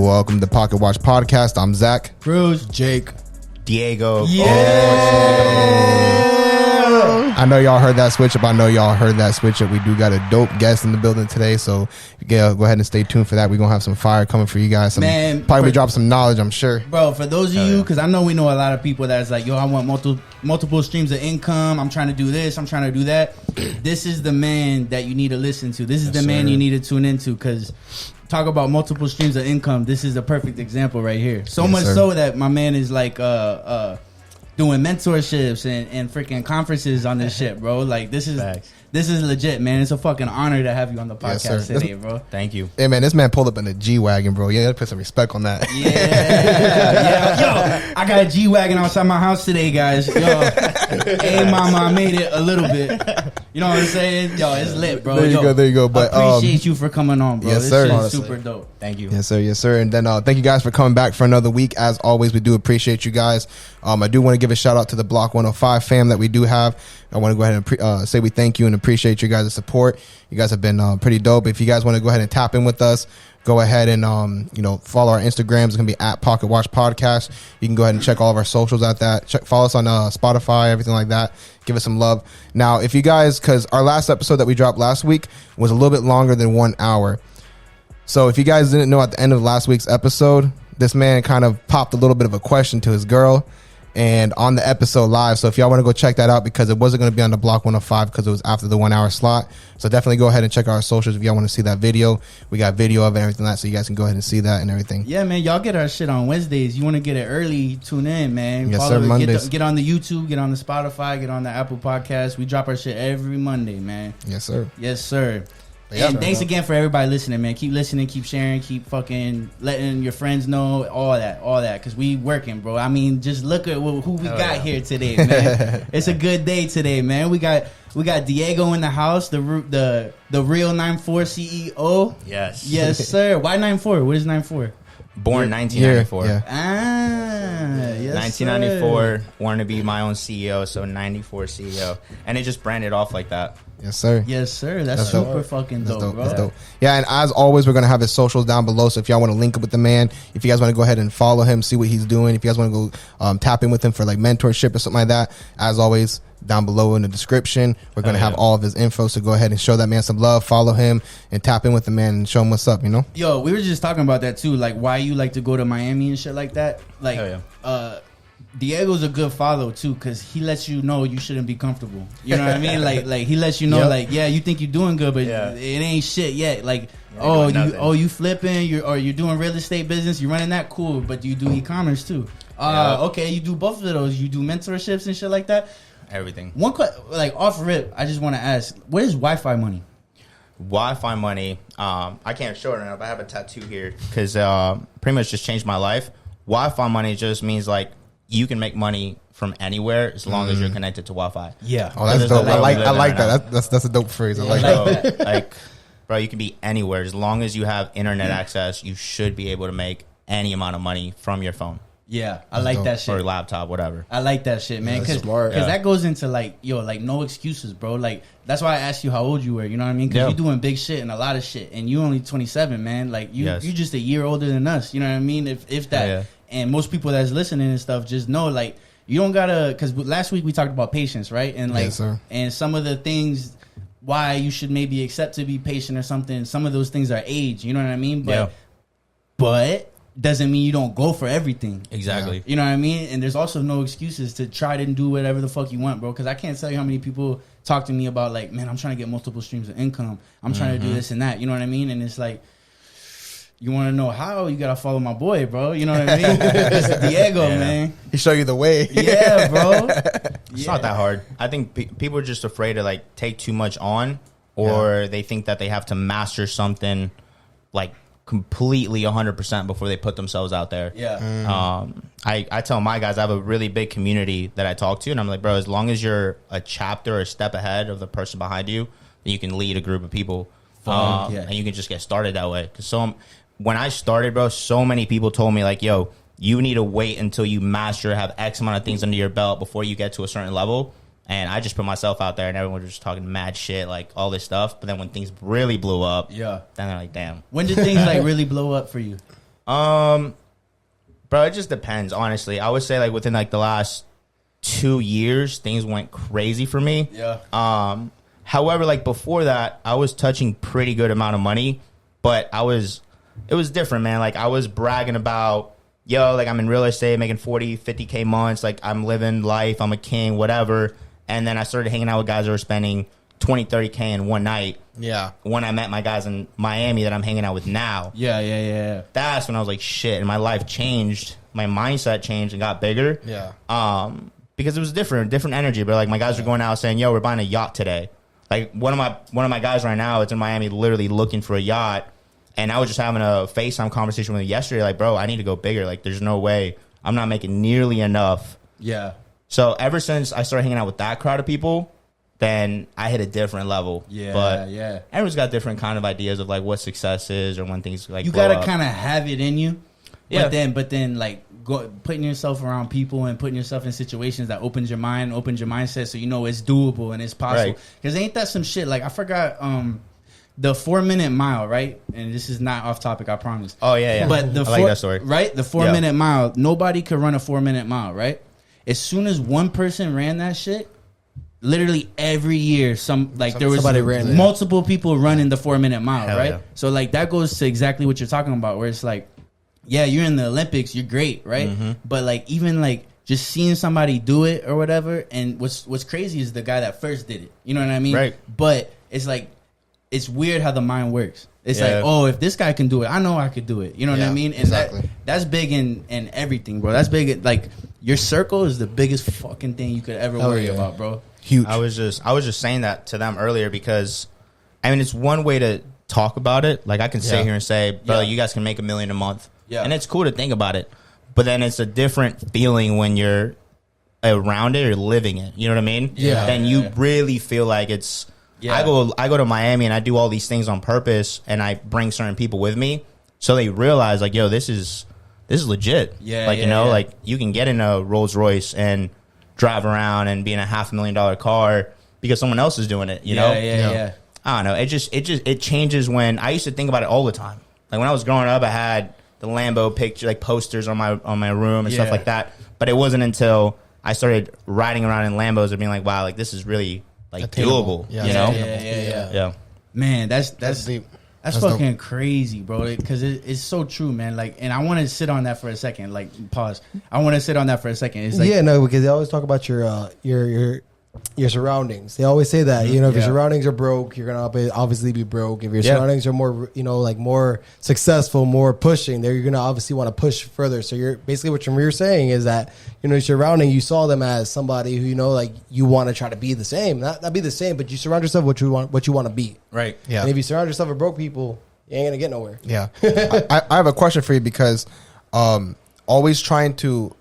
Welcome to Pocket Watch Podcast. I'm Zach. Bruce. Jake. Diego. Yeah. I know y'all heard that switch up. We do got a dope guest in the building today, so yeah, go ahead and stay tuned for that. We're going to have some fire coming for you guys. Probably drop some knowledge, I'm sure. Bro, for those of you, because I know we know a lot of people that's like, yo, I want multiple streams of income. I'm trying to do this. I'm trying to do that. This is the man that you need to listen to. This is the man you need to tune into, because talk about multiple streams of income. This is a perfect example right here. So much so that my man is like doing mentorships and freaking conferences on this shit, bro. Like this is legit, man. It's a fucking honor to have you on the podcast today, bro. Thank you. Hey man, this man pulled up in a G-Wagon, bro. You gotta put some respect on that. Yeah. Yo, I got a G-Wagon outside my house today, guys. Yo, hey mama, I made it a little bit. You know what I'm saying? Yo, it's lit, bro. There you go. But appreciate you for coming on, bro. Yes, this sir. shit is super dope. Thank you. Yes, sir. And then thank you guys for coming back for another week. As always, we do appreciate you guys. I do want to give a shout out to the Block 105 fam that we do have. I want to go ahead and say we thank you and appreciate you guys' support. You guys have been pretty dope. If you guys want to go ahead and tap in with us, go ahead and follow our Instagrams. It's gonna be at Pocket Watch Podcast. You can go ahead and check all of our socials at that. Follow us on Spotify, everything like that. Give us some love. Now, if you guys, because our last episode that we dropped last week was a little bit longer than 1 hour. So if you guys didn't know, at the end of last week's episode, this man kind of popped a little bit of a question to his girl and on the episode live. So if y'all want to go check that out, because it wasn't going to be on the Block 105 because it was after the 1 hour slot. So definitely go ahead and check our socials if y'all want to see that video. We got video of it and everything like that, so you guys can go ahead and see that and everything. Yeah, man, y'all get our shit on Wednesdays. You want to get it early, tune in, man. Yes, sir, Mondays. Get on the YouTube, get on the Spotify, get on the Apple Podcast. We drop our shit every Monday, man. Yes, sir. Yes, sir. Yeah, and thanks again for everybody listening, man. Keep listening, keep sharing, keep fucking letting your friends know, all that, because we working, bro. I mean, just look at who we got here today, man. It's a good day today, man. We got Diego in the house, the real 94 CEO. Yes, sir. Why 94? What is 94? Born 1994. Yeah. Yes, 1994. Wanted to be my own CEO, so 94 CEO, and it just branded off like that. Yes, sir. Yes, sir. That's super fucking dope, bro. That's dope. Yeah, and as always, we're going to have his socials down below. So if y'all want to link up with the man, if you guys want to go ahead and follow him, see what he's doing, if you guys want to go tap in with him for like mentorship or something like that, as always, down below in the description, we're going to have all of his info. So go ahead and show that man some love, follow him, and tap in with the man and show him what's up, you know? Yo, we were just talking about that too, like why you like to go to Miami and shit like that. Like, Diego's a good follow too, because he lets you know you shouldn't be comfortable. You know what I mean? Like he lets you know, like, yeah, you think you're doing good, but it ain't shit yet. Like, you flipping, you're doing real estate business, you're running that, cool, but you do e-commerce too. Okay, you do both of those. You do mentorships and shit like that. Everything. One like off rip, I just want to ask, what is Wi-Fi money? Wi-Fi money. I can't show it enough. I have a tattoo here because pretty much just changed my life. Wi-Fi money just means like you can make money from anywhere as long as you're connected to Wi-Fi. Yeah. Oh, that's dope. I like that. That's a dope phrase. I like that. Like, bro, you can be anywhere as long as you have internet access. You should be able to make any amount of money from your phone. Yeah, I like that shit. Or laptop, whatever. I like that shit, man. Because that goes into like, no excuses, bro. Like, that's why I asked you how old you were, you know what I mean? Because you're doing big shit and a lot of shit. And you only 27, man. Like, you're just a year older than us, you know what I mean? If that. Yeah. And most people that's listening and stuff just know, like, you don't gotta, because last week we talked about patience, right? And like, and some of the things why you should maybe accept to be patient or something, some of those things are age, you know what I mean? But doesn't mean you don't go for everything. Exactly. You know what I mean? And there's also no excuses to try to do whatever the fuck you want, bro. Because I can't tell you how many people talk to me about, like, man, I'm trying to get multiple streams of income. I'm trying to do this and that. You know what I mean? And it's like, you want to know how? You got to follow my boy, bro. You know what I mean? It's Diego, man. He show you the way. Yeah, bro. It's not that hard. I think people are just afraid to, like, take too much on, or they think that they have to master something, like, completely 100% before they put themselves out there. I tell my guys, I have a really big community that I talk to, and I'm like, bro, as long as you're a chapter or a step ahead of the person behind you, then you can lead a group of people. And you can just get started that way. Because when I started, bro, so many people told me, like, yo, you need to wait until you master, have X amount of things under your belt before you get to a certain level. And I just put myself out there, and everyone was just talking mad shit, like all this stuff. But then when things really blew up, then they're like, damn. When did things like really blow up for you? Bro, it just depends, honestly. I would say, like, within, like, the last 2 years, things went crazy for me. Yeah. However, like, before that, I was touching pretty good amount of money, but it was different, man. Like, I was bragging about, yo, like, I'm in real estate, making 40, 50K months. Like, I'm living life. I'm a king, whatever. And then I started hanging out with guys that were spending 20, 30K in one night. Yeah. When I met my guys in Miami that I'm hanging out with now. Yeah. That's when I was like, shit. And my life changed. My mindset changed and got bigger. Yeah. Because it was different energy. But like my guys were going out saying, yo, we're buying a yacht today. Like one of my guys right now, it's in Miami, literally looking for a yacht. And I was just having a FaceTime conversation with him yesterday. Like, bro, I need to go bigger. Like, there's no way I'm not making nearly enough. Yeah. So ever since I started hanging out with that crowd of people, then I hit a different level. Yeah, but yeah. Everyone's got different kind of ideas of like what success is or when things like you blow gotta up. kind of have it in you. Yeah. But then like putting yourself around people and putting yourself in situations that opens your mind, opens your mindset, so you know it's doable and it's possible. Because ain't that some shit? Like I forgot the 4-minute mile, right? And this is not off topic, I promise. Oh yeah. But I like that story. Right, the 4-minute mile. Nobody could run a 4-minute mile, right? As soon as one person ran that shit. Literally every year, there was multiple people running the 4-minute mile, right? Yeah. So like that goes to exactly what you're talking about, where it's like, yeah, you're in the Olympics, you're great, right? Mm-hmm. But like even like just seeing somebody do it or whatever, and what's crazy is the guy that first did it. You know what I mean? Right. But it's like it's weird how the mind works. It's like, oh, if this guy can do it, I know I could do it. You know what I mean? And exactly. That's big in everything, bro. That's big. Like your circle is the biggest fucking thing you could ever worry about, bro. Huge. I was just saying that to them earlier because, I mean, it's one way to talk about it. Like I can sit here and say, bro, you guys can make $1 million a month. Yeah. And it's cool to think about it. But then it's a different feeling when you're around it or living it. You know what I mean? Yeah. Then you really feel like it's, I go to Miami and I do all these things on purpose and I bring certain people with me. So they realize like, yo, this is legit. Yeah. Like, like you can get in a Rolls Royce and drive around and be in a $500,000 car because someone else is doing it, you know? Yeah. I don't know. It changes when I used to think about it all the time. Like when I was growing up, I had the Lambo picture, like posters on my room and stuff like that. But it wasn't until I started riding around in Lambos and being like, wow, like this is really like attainable. doable, you know? Yeah. Man, that's deep. That's fucking dope. Crazy, bro. Because it's so true, man. Like, and I want to sit on that for a second. Like, pause. I want to sit on that for a second. It's like, because they always talk about your surroundings. They always say that, if your surroundings are broke, you're gonna obviously be broke. If your surroundings are more, like more successful, more pushing, you're gonna obviously want to push further. So you're basically what you're saying is that surrounding, you saw them as somebody who like you want to try to be the same, not be the same, but you surround yourself with what you want to be. Right. Yeah. And if you surround yourself with broke people, you ain't gonna get nowhere. Yeah. I have a question for you because always trying to.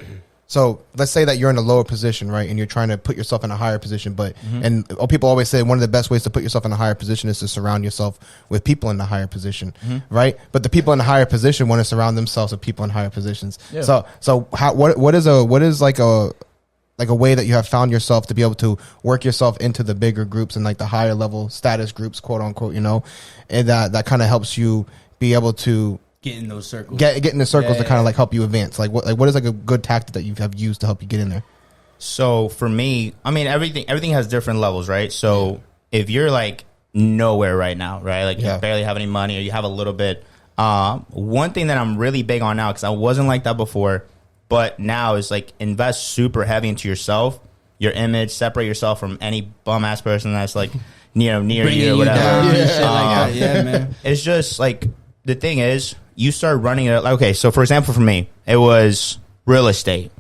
So let's say that you're in a lower position, right, and you're trying to put yourself in a higher position. But and people always say one of the best ways to put yourself in a higher position is to surround yourself with people in the higher position, right? But the people in the higher position want to surround themselves with people in higher positions. Yeah. So what is like a way that you have found yourself to be able to work yourself into the bigger groups and like the higher level status groups, quote unquote, and that kind of helps you be able to. Get in those circles. Get in the circles to kind of like help you advance. What is like a good tactic that you have used to help you get in there? So for me, I mean everything has different levels, right? So if you're like nowhere right now, right? Like you barely have any money or you have a little bit. One thing that I'm really big on now, because I wasn't like that before, but now is like invest super heavy into yourself, your image, separate yourself from any bum ass person that's like near you or whatever. Yeah, man. It's just like the thing is. You start running it. Okay, so for example, for me, it was real estate.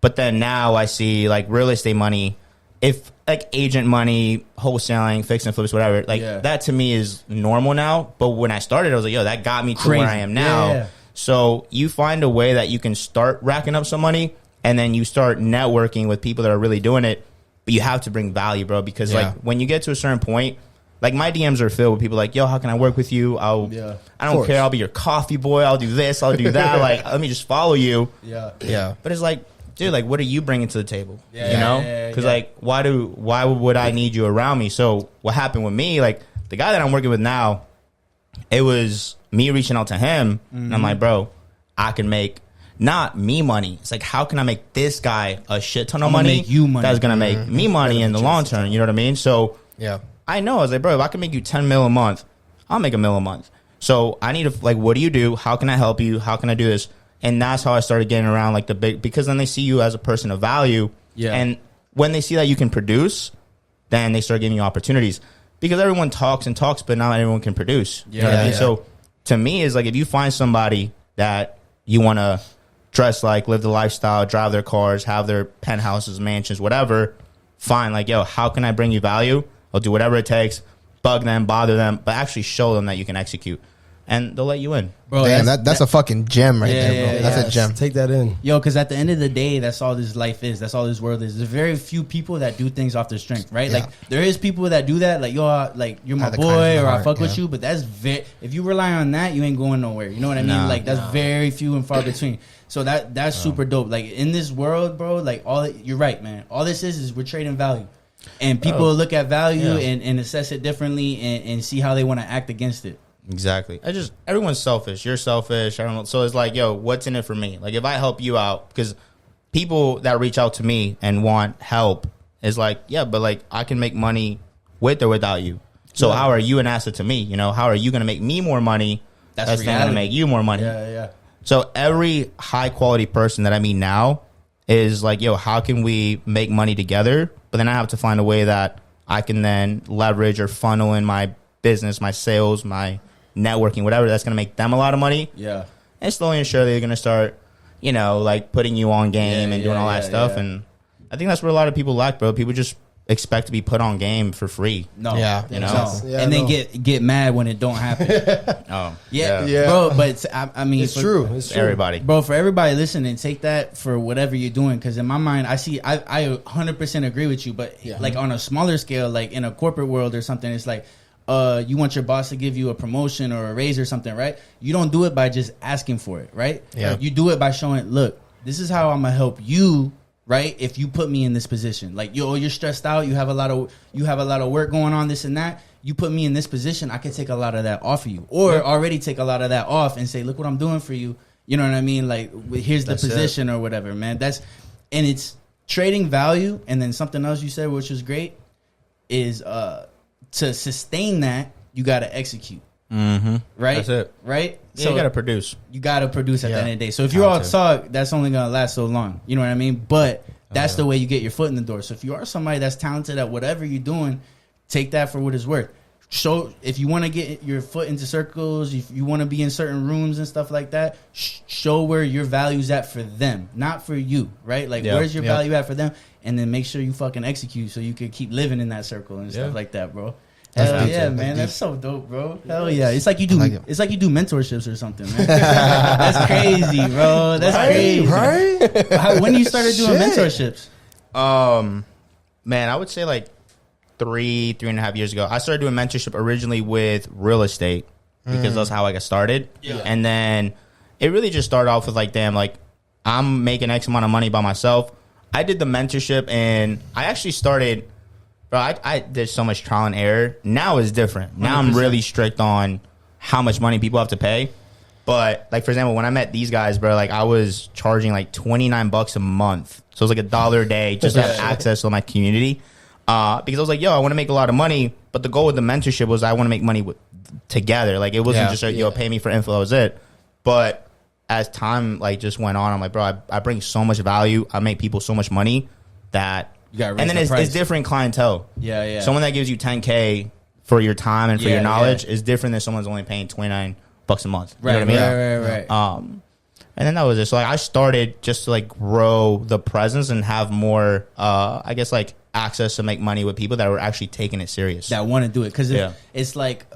But then now I see like real estate money, if like agent money, wholesaling, fix and flips, whatever, like that to me is normal now. But when I started, I was like, yo, that got me to where I am now. Yeah. So you find a way that you can start racking up some money and then you start networking with people that are really doing it. But you have to bring value, bro, because like when you get to a certain point, like my DMs are filled with people like, yo, how can I work with you? I don't care. I'll be your coffee boy. I'll do this. I'll do that. Like, let me just follow you. Yeah. But it's like, dude, like, what are you bringing to the table? Because like, why would I need you around me? So what happened with me, like the guy that I'm working with now, it was me reaching out to him. And I'm like, bro, I can make not me money. It's like, how can I make this guy a shit ton of money? Make you money. That's gonna make me money in the long term. You know what I mean? So Yeah. I know. I was like, bro, if I can make you 10 mil a month, I'll make $1 million a month. So I need to, like, what do you do? How can I help you? How can I do this? And that's how I started getting around, like, the big, because then they see you as a person of value. Yeah. And when they see that you can produce, then they start giving you opportunities. Because everyone talks and talks, but not everyone can produce. You know what I mean? So to me, it's like, if you find somebody that you want to dress like, live the lifestyle, drive their cars, have their penthouses, mansions, whatever, fine. Like, yo, how can I bring you value? I'll do whatever it takes, bug them, bother them, but actually show them that you can execute. And they'll let you in. Bro, damn, that's a fucking gem right there, bro. Yeah, that's a gem. Take that in. Yo, because at the end of the day, that's all this life is. That's all this world is. There's very few people that do things off their strength, right? Yeah. Like, there is people that do that, like, yo, like, you're my boy, or I fuck with you, but that's if you rely on that, you ain't going nowhere. You know what I mean? Like, that's very few and far between. So that's super dope. Like, in this world, bro, like, you're right, man. All this is we're trading value. And people look at value and assess it differently and see how they want to act against it. Exactly. Everyone's selfish. You're selfish. So it's like, yo, what's in it for me? Like, if I help you out, because people that reach out to me and want help is like, yeah, but like, I can make money with or without you. So how are you an asset to me? You know, how are you going to make me more money? That's going to make you more money. Yeah. So every high quality person that I meet now is like, yo, how can we make money together? But then I have to find a way that I can then leverage or funnel in my business, my sales, my networking, whatever, that's going to make them a lot of money. Yeah. And slowly and surely they're going to start, you know, like putting you on game and doing all that stuff. Yeah. And I think that's what a lot of people lack, bro. People just expect to be put on game for free. No. Yeah. You know? No. And then get mad when it don't happen. Bro, but I mean, it's true. Everybody. Bro, for everybody listening, take that for whatever you're doing. Because in my mind, I 100% agree with you. But like on a smaller scale, like in a corporate world or something, it's like, you want your boss to give you a promotion or a raise or something, right? You don't do it by just asking for it, right? Yeah. You do it by showing, look, this is how I'm gonna help you, right? If you put me in this position, like, you're stressed out, you have a lot of work going on, this and that. You put me in this position, I can take a lot of that off of you, or already take a lot of that off and say, look what I'm doing for you. You know what I mean? Like, here's the position or whatever, man. And it's trading value. And then something else you said, which was great, is to sustain that, you got to execute. Mm-hmm. Right? That's it. Right? Yeah, so you got to produce. You got to produce at the end of the day. So if you're all talk, that's only going to last so long. You know what I mean? But that's the way you get your foot in the door. So if you are somebody that's talented at whatever you're doing, take that for what it's worth. So if you want to get your foot into circles, if you want to be in certain rooms and stuff like that, show where your value's at for them, not for you, right? Like, where's your value at for them? And then make sure you fucking execute so you can keep living in that circle and stuff like that, bro. Hell yeah, man. That's so dope, bro. Hell yeah. It's like you do it's like you do mentorships or something, man. That's crazy, bro. That's crazy. Right? When you started doing mentorships? Man, I would say like 3.5 years ago. I started doing mentorship originally with real estate because that's how I got started. Yeah. And then it really just started off with like, damn, like, I'm making X amount of money by myself. I did the mentorship and I actually started, bro, I did so much trial and error. Now it's different. Now 100%. I'm really strict on how much money people have to pay. But like, for example, when I met these guys, bro, like I was charging like $29 a month. So it was like $1 a day just to have access to my community. Because I was like, yo, I want to make a lot of money. But the goal with the mentorship was I want to make money together. Like, it wasn't just, yo, pay me for info. That was it. But as time like just went on, I'm like, bro, I bring so much value. I make people so much money that, and then it's different clientele. Yeah. Someone that gives you $10K for your time and for your knowledge is different than someone's only paying $29 a month. You know what I mean? Right. And then that was it. So like I started just to like grow the presence and have more, I guess, like access to make money with people that were actually taking it serious, that want to do it. Because it's like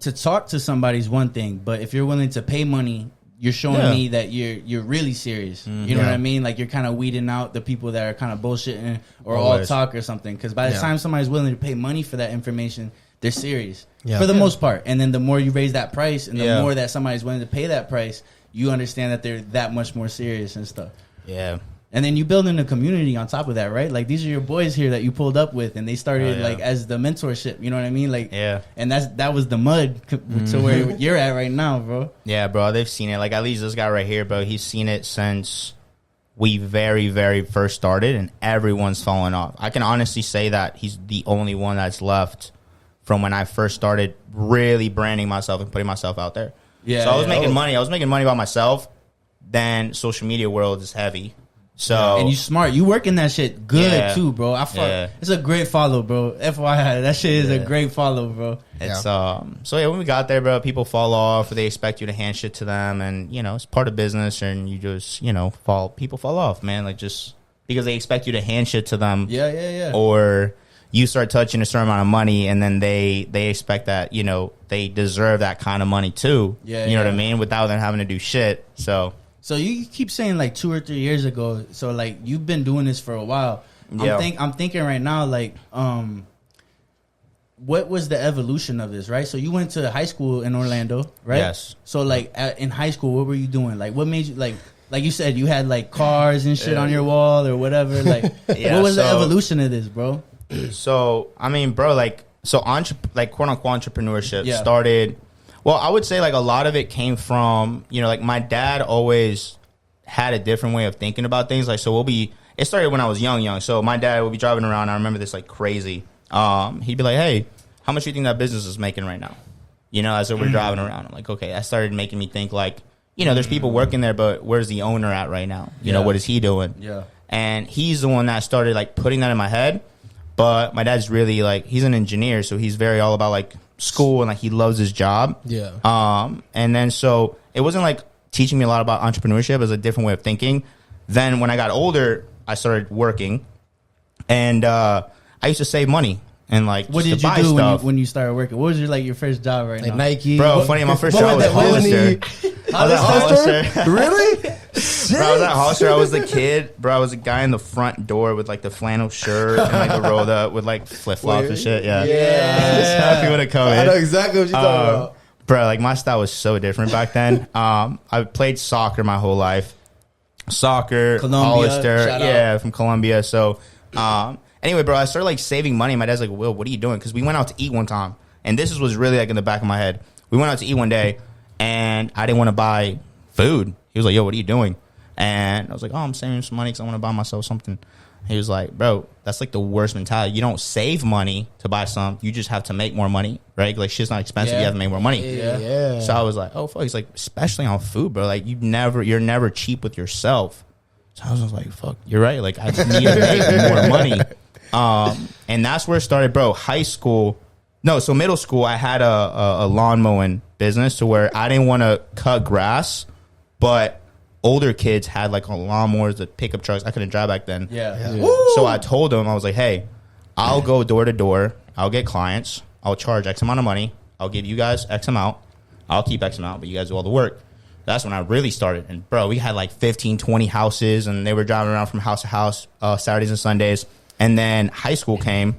to talk to somebody's one thing, but if you're willing to pay money, you're showing me that you're really serious. You know what I mean? Like, you're kind of weeding out the people that are kind of bullshitting or all talk or something. Because by the time somebody's willing to pay money for that information, they're serious for the most part. And then the more you raise that price and the more that somebody's willing to pay that price, you understand that they're that much more serious and stuff. Yeah. And then you building a community on top of that, right? Like these are your boys here that you pulled up with, and they started like as the mentorship. You know what I mean? Like, and that was the mud to where you're at right now, bro. Yeah, bro. They've seen it. Like at least this guy right here, bro. He's seen it since we very, very first started, and everyone's fallen off. I can honestly say that he's the only one that's left from when I first started really branding myself and putting myself out there. Yeah. So I was making money. I was making money by myself. Then social media world is heavy. So and you smart. You working that shit good too, bro. It's a great follow, bro. FYI, that shit is a great follow, bro. It's so when we got there, bro, people fall off or they expect you to hand shit to them, and you know, it's part of business, and you just, you know, people fall off, man. Like just because they expect you to hand shit to them. Yeah. Or you start touching a certain amount of money, and then they expect that, you know, they deserve that kind of money too. Yeah. You know what I mean? Without them having to do shit. So you keep saying like 2 or 3 years ago. So like you've been doing this for a while. I'm thinking right now, like, what was the evolution of this, right? So you went to high school in Orlando, right? Yes. So like in high school, what were you doing? Like what made you like you said you had like cars and shit on your wall or whatever. Like what was the evolution of this, bro? So I mean, bro, like quote unquote entrepreneurship started. Well, I would say like a lot of it came from, you know, like my dad always had a different way of thinking about things. Like, so it started when I was young. So my dad would be driving around. I remember this like crazy. He'd be like, hey, how much do you think that business is making right now? You know, as we're driving around. I'm like, okay, that started making me think like, you know, there's people working there, but where's the owner at right now? You know, what is he doing? Yeah. And he's the one that started like putting that in my head. But my dad's really like, he's an engineer. So he's very all about like school and like he loves his job. Yeah. And then so it wasn't like teaching me a lot about entrepreneurship. It was a different way of thinking. Then when I got older, I started working, and I used to save money and like what did you do when you started working? What was your first job right now? Nike, bro. Funny, my first job was Hollister. Hollister? Really? Bro, I was at Hollister. I was the kid, bro. I was a guy in the front door with like the flannel shirt and like the rolled up with like flip flops and shit. Yeah. Just happy when it comes. I know exactly what you're talking about. Bro, like my style was so different back then. I played soccer my whole life. Soccer, Hollister, from Colombia. So, anyway, bro, I started like saving money. My dad's like, Will, what are you doing? Because we went out to eat one time, and this was really like in the back of my head. We went out to eat one day, and I didn't want to buy food. He was like, yo, what are you doing? And I was like, oh, I'm saving some money because I want to buy myself something. He was like, bro, that's like the worst mentality. You don't save money to buy something. You just have to make more money, right? Like shit's not expensive. You have to make more money. Yeah. So I was like, oh, fuck. He's like, especially on food, bro. Like you're never cheap with yourself. So I was just like, fuck, you're right. Like I need to make more money. And that's where it started, bro. So middle school, I had a lawn mowing business to where I didn't want to cut grass, but older kids had like lawnmowers, the pickup trucks. I couldn't drive back then. Yeah. So I told them, I was like, hey, I'll go door to door. I'll get clients. I'll charge X amount of money. I'll give you guys X amount. I'll keep X amount, but you guys do all the work. That's when I really started. And bro, we had like 15, 20 houses, and they were driving around from house to house Saturdays and Sundays. And then high school came.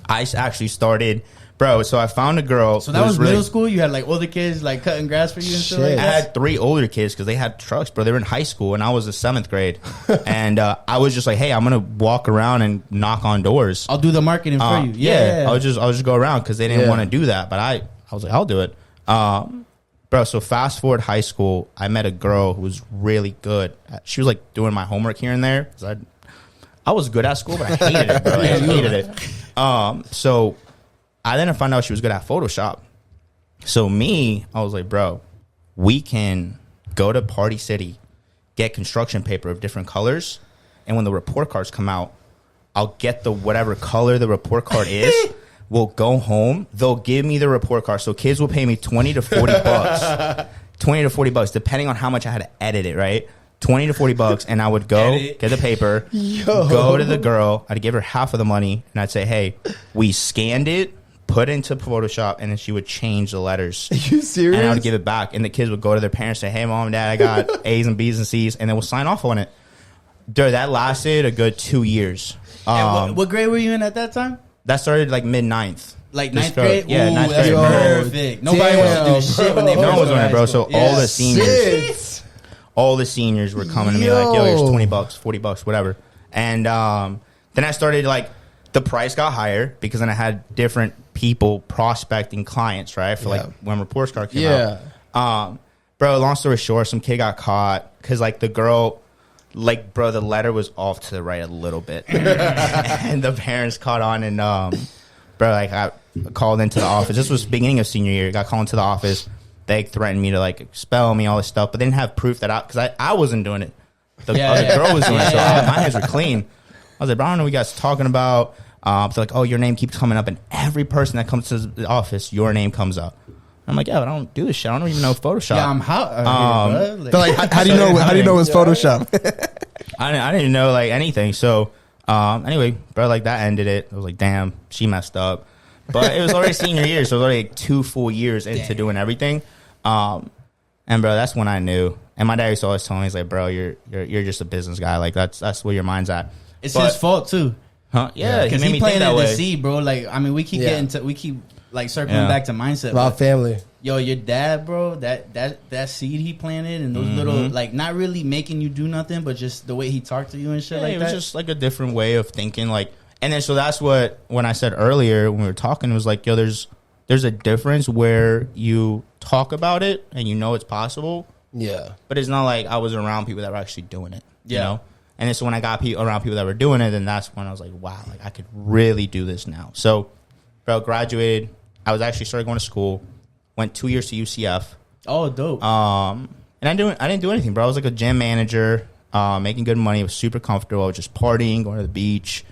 I actually started, bro. So I found a girl. So that was middle school. You had like older kids like cutting grass for you and stuff like that? I had 3 older kids because they had trucks, bro. They were in high school, and I was in 7th grade. And I was just like, hey, I'm gonna walk around and knock on doors. I'll do the marketing for you. Yeah. I'll just go around because they didn't want to do that, but I was like, I'll do it. Bro, so fast forward high school, I met a girl who was really good. She was like doing my homework here and there. I was good at school, but I hated it, bro. I hated it. So I then found out she was good at Photoshop. So I was like, bro, we can go to Party City, get construction paper of different colors, and when the report cards come out, I'll get the whatever color the report card is. We'll go home. They'll give me the report card. So kids will pay me $20 to $40. $20 to $40, depending on how much I had to edit it, right? $20 to $40, and I would go get the paper, go to the girl. I'd give her half of the money, and I'd say, hey, we scanned it, put it into Photoshop, and then she would change the letters. Are you serious? And I would give it back, and the kids would go to their parents and say, hey, mom and dad, I got A's and B's and C's, and then we'll sign off on it. Dude, that lasted a good 2 years. And what grade were you in at that time? That started like mid-9th. Like 9th grade? Yeah, 9th that's grade. perfect. Nobody wants to do shit when they No one was in on it, bro. school. So all the seniors, all the seniors were coming to me like, yo, here's $20, $40, whatever. And then I started like, the price got higher because then I had different people prospecting clients, right? For like when Report Card came out. Bro, long story short, some kid got caught because like the girl, like, bro, the letter was off to the right a little bit. And the parents caught on and, bro, like I called into the office. This was beginning of senior year. Got called into the office. They threatened me to like expel me, all this stuff, but they didn't have proof that because I wasn't doing it. The other girl was doing it, so my hands were clean. I was like, bro, I don't know what you guys are talking about. So like, oh, your name keeps coming up, and every person that comes to the office, your name comes up. I'm like, yeah, but I don't do this shit. I don't even know Photoshop. Yeah, I'm how. Like, how do you know? How do you know it's Photoshop? I didn't even know like anything. So anyway, bro, like that ended it. I was like, damn, she messed up. But it was already senior year, so it was already like 2 full years into doing everything. And bro, that's when I knew. And my dad used to always tell me, he's like, bro, you're just a business guy. Like that's where your mind's at. It's his fault too. Huh? Yeah, because he planted the seed, bro. Like, I mean, we keep like circling back to mindset about family. Yo, your dad, bro, that seed he planted and those little, like, not really making you do nothing, but just the way he talked to you and shit like that. It was just like a different way of thinking, like, and then so that's what when I said earlier when we were talking, it was like, yo, there's a difference where you talk about it and you know it's possible. Yeah, but it's not like I was around people that were actually doing it. You know. And then so when I got around people that were doing it, then that's when I was like, wow, like I could really do this now. So, bro, graduated. I was actually started going to school. Went 2 years to UCF. Oh, dope. And I didn't do anything, bro. I was like a gym manager, making good money. I was super comfortable. I was just partying, going to the beach.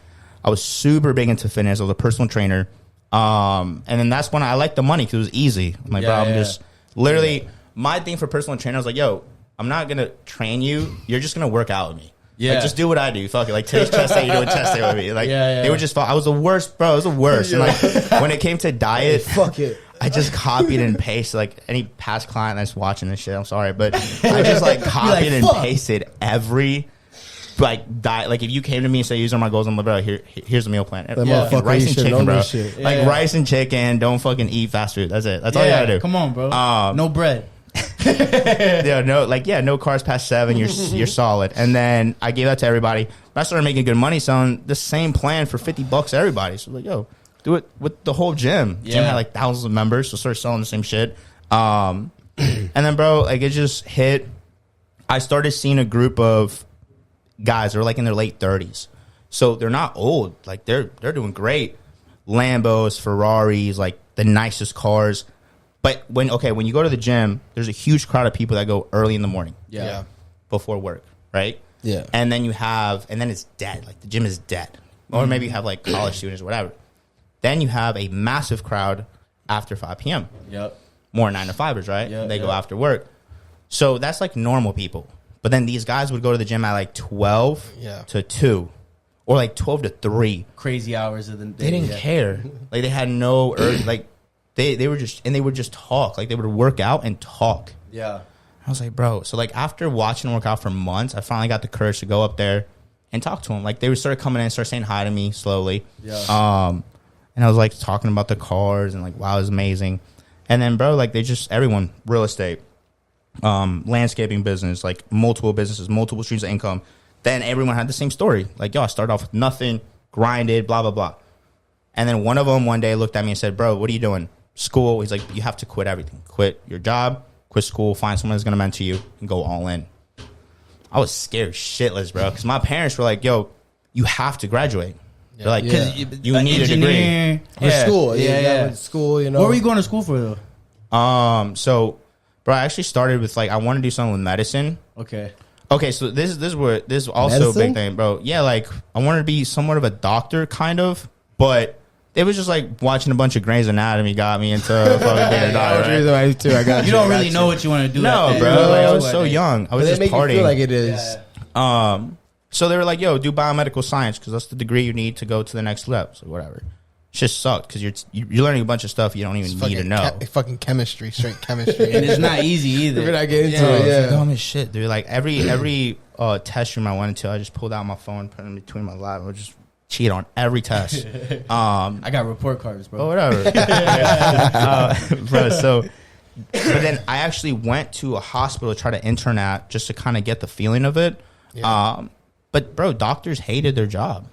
I was super big into fitness. I was a personal trainer. And then that's when I liked the money because it was easy. I'm like, bro, I'm just literally my thing for personal trainer. I was like, yo, I'm not gonna train you. You're just gonna work out with me. Yeah, like, just do what I do. Fuck it. Like today's chest day, you're doing chest day with me. Like they were just. I was the worst, bro. I was the worst. And like when it came to diet, fuck it. I just copied and pasted. Like any past client that's watching this shit, I'm sorry, but I just like copied and pasted every like diet. Like if you came to me and said, "These are my goals," I'm like, bro, here's the meal plan. Rice and chicken, bro. Like rice and chicken. Don't fucking eat fast food. That's it. That's all you gotta do. Come on, bro. No bread. No cars past 7. You're solid. And then I gave that to everybody. I started making good money selling the same plan for $50 to everybody. So like, yo, do it with the whole gym. Gym had like thousands of members, so started selling the same shit. And then, bro, like it just hit. I started seeing a group of guys. They're like in their late 30s, so they're not old. Like they're doing great. Lambos, Ferraris, like the nicest cars. But when you go to the gym, there's a huge crowd of people that go early in the morning. Yeah. Before work, right? Yeah. And then then it's dead. Like the gym is dead. Or maybe you have like college students or whatever. Then you have a massive crowd after 5 p.m. Yep. More 9-to-5ers, right? Yep, they go after work. So that's like normal people. But then these guys would go to the gym at like 12 to 2 or like 12 to 3. Crazy hours of the day. They didn't care. Like they had no urge. Like they were just, and they would just talk. Like they would work out and talk. Yeah. I was like, bro. So like after watching them work out for months, I finally got the courage to go up there and talk to them. Like they would start coming in and start saying hi to me slowly. Yeah. And I was like talking about the cars and like, wow, it was amazing. And then, bro, like everyone, real estate, landscaping business, like multiple businesses, multiple streams of income. Then everyone had the same story. Like, yo, I started off with nothing, grinded, blah, blah, blah. And then one of them one day looked at me and said, bro, what are you doing? School. He's like, you have to quit everything. Quit your job, quit school, find someone that's going to mentor you and go all in. I was scared shitless, bro, because my parents were like, yo, you have to graduate. They're like, because you need a degree. For school. Yeah. School, you know. What were you going to school for, though? So, bro, I actually started with, like, I want to do something with medicine. Okay, so this is also medicine? A big thing, bro. Yeah, like, I wanted to be somewhat of a doctor, kind of, but it was just like watching a bunch of Grey's Anatomy got me into fucking being a doctor. Right? You don't really know what you want to do. No, bro. Like, I was so young. I was just partying. Feel like it is. Yeah. So they were like, "Yo, do biomedical science because that's the degree you need to go to the next level." So whatever. It just sucked because you're learning a bunch of stuff you don't even need to know. Fucking chemistry, straight chemistry, and it's not easy either. If I get into it, it's dumb as shit, dude. Like every test room I went into, I just pulled out my phone, put it in between my lap, and just cheat on every test. I got report cards, bro. Oh, whatever. Bro, so But then I actually went to a hospital to try to intern at just to kind of get the feeling of it. Yeah. But bro, doctors hated their job.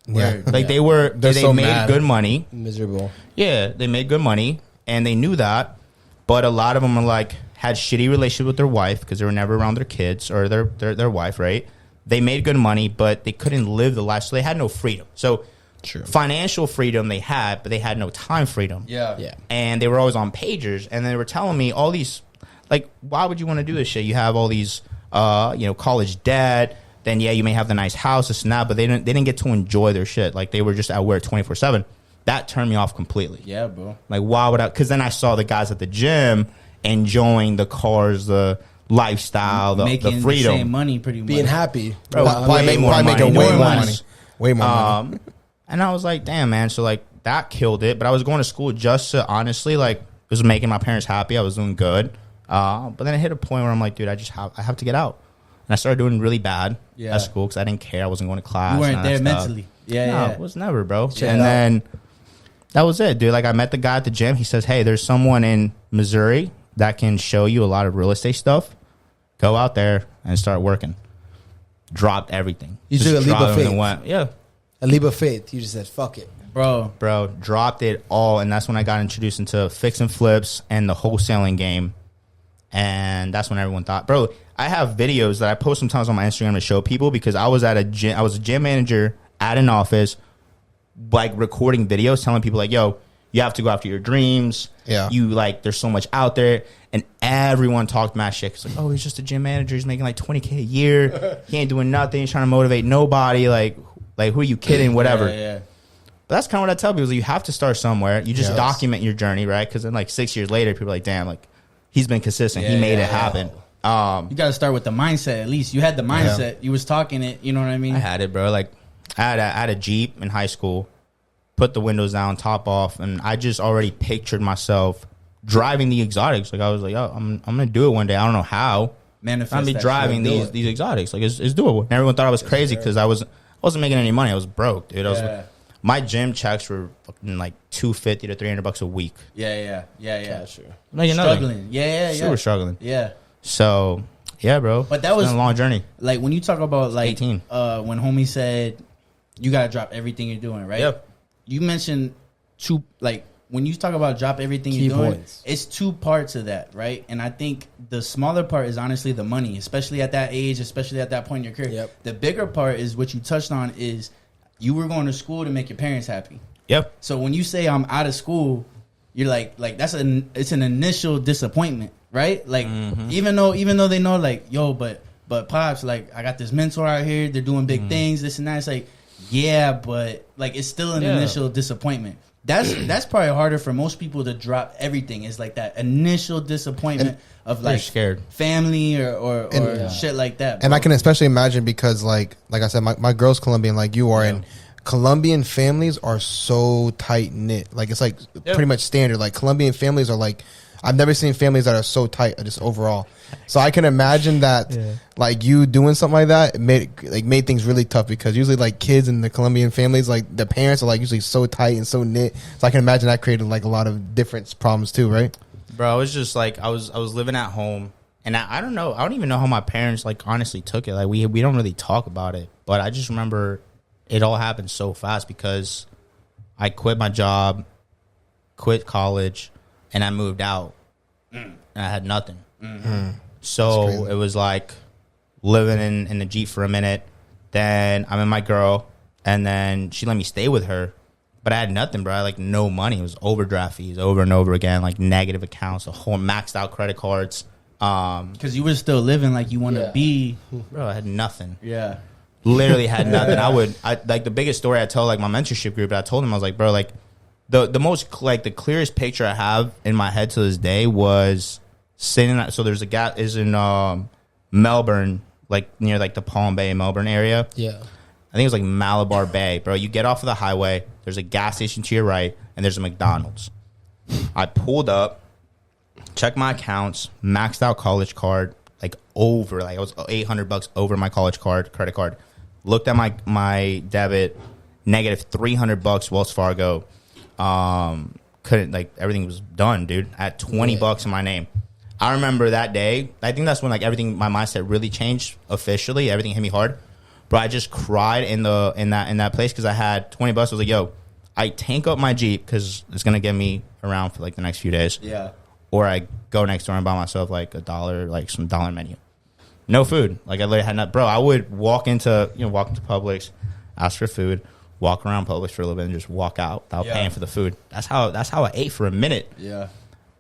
Yeah. Like they so made mad. good money. Miserable. Yeah, they made good money and they knew that. But a lot of them are like had shitty relationship with their wife because they were never around their kids or their wife, right? They made good money, but they couldn't live the life, so they had no freedom. So True. Financial freedom they had, but they had no time freedom. Yeah. And they were always on pagers, and they were telling me all these, like, why would you want to do this shit? You have all these, college debt. Then you may have the nice house, this and that, but they didn't get to enjoy their shit. Like they were just at work 24/7. That turned me off completely. Yeah, bro. Like why would I? Because then I saw the guys at the gym enjoying the cars, the lifestyle, the freedom, the same money, pretty much, being happy. Bro, Probably making way more money. Way more money. And I was like, damn, man. So, like, that killed it. But I was going to school just to, honestly, like, it was making my parents happy. I was doing good. But then I hit a point where I'm like, dude, I have to get out. And I started doing really bad at school because I didn't care. I wasn't going to class. You weren't there mentally. No, it was never, bro. Then that was it, dude. Like, I met the guy at the gym. He says, hey, there's someone in Missouri that can show you a lot of real estate stuff. Go out there and start working. Dropped everything. You took a leap of faith. Yeah. A leap of faith. You just said, fuck it. Bro, dropped it all. And that's when I got introduced into fix and flips and the wholesaling game. And that's when everyone thought, bro, I have videos that I post sometimes on my Instagram to show people because I was at a gym. I was a gym manager at an office, like recording videos, telling people like, yo, you have to go after your dreams. Yeah. You like, there's so much out there. And everyone talked mad shit. It's like, oh, he's just a gym manager. He's making like $20K a year. He ain't doing nothing. He's trying to motivate nobody. Like who are you kidding? Whatever. Yeah. But that's kind of what I tell people is you have to start somewhere. You just document your journey, right? Because then like 6 years later, people are like, damn, like he's been consistent. He made it happen. You got to start with the mindset. At least you had the mindset. Yeah. You was talking it. You know what I mean? I had it, bro. Like I had a Jeep in high school, put the windows down, top off, and I just already pictured myself driving the exotics. Like I was like, oh, I'm gonna do it one day. I don't know how. Manifest. I'm gonna be driving these exotics. Like it's doable. And everyone thought I was crazy because I wasn't making any money. I was broke, dude. My gym checks were fucking like $250 to $300 a week. Yeah. Sure. Struggling. Yeah. Super struggling. Yeah. So yeah, bro. But that was a long journey. Like when you talk about like 18. When homie said you gotta drop everything you're doing, right? Yep. You mentioned two, like when you talk about drop everything you're doing, it's two parts of that, right? And I think the smaller part is honestly the money, especially at that age, especially at that point in your career. Yep. The bigger part is what you touched on is you were going to school to make your parents happy. Yep. So when you say I'm out of school, you're like it's an initial disappointment, right? Like even though they know like, yo, but pops, like I got this mentor out here, they're doing big things, this and that. It's like, yeah, but like it's still an initial disappointment. That's probably harder for most people to drop everything. Is like that initial disappointment of like scared family or shit like that. Bro. And I can especially imagine because like I said, my girl's Colombian like you are, and Colombian families are so tight knit. Like it's like pretty much standard. Like Colombian families are like, I've never seen families that are so tight just overall. So I can imagine that like you doing something like that made things really tough because usually like kids in the Colombian families, like the parents are like usually so tight and so knit. So I can imagine that created like a lot of different problems too, right? Bro, I was just like I was living at home and I don't know. I don't even know how my parents like honestly took it. Like we don't really talk about it, but I just remember it all happened so fast because I quit my job, quit college, and I moved out. And I had nothing. So it was like living in the Jeep for a minute. Then I met my girl, and then she let me stay with her. But I had nothing, bro. I had like no money. It was overdraft fees over and over again, like negative accounts, a whole maxed out credit cards. Because you were still living like you want to be. Bro, I had nothing. Yeah. Literally had nothing. I like the biggest story I tell like my mentorship group. I told them I was like, bro, like the most like the clearest picture I have in my head to this day was sitting at, so there's a guy is in Melbourne, like near like the Palm Bay, Melbourne area. Yeah. I think it was like Malabar Bay, bro. You get off of the highway, there's a gas station to your right, and there's a McDonald's. I pulled up, checked my accounts, maxed out college card, like over, like I was $800 over my college card, credit card. Looked at my debit, negative $300 Wells Fargo. couldn't, like, everything was done, dude. I had $20 in my name. I remember that day. I think that's when, like, everything, my mindset really changed officially. Everything hit me hard. Bro, I just cried in that place because I had $20. I was like, yo, I tank up my Jeep because it's going to get me around for, like, the next few days. Yeah. Or I go next door and buy myself, like, $1, like, some dollar menu. No food. Like, I literally had not, bro, I would walk into Publix, ask for food, walk around Publix for a little bit and just walk out without paying for the food. That's how I ate for a minute. Yeah.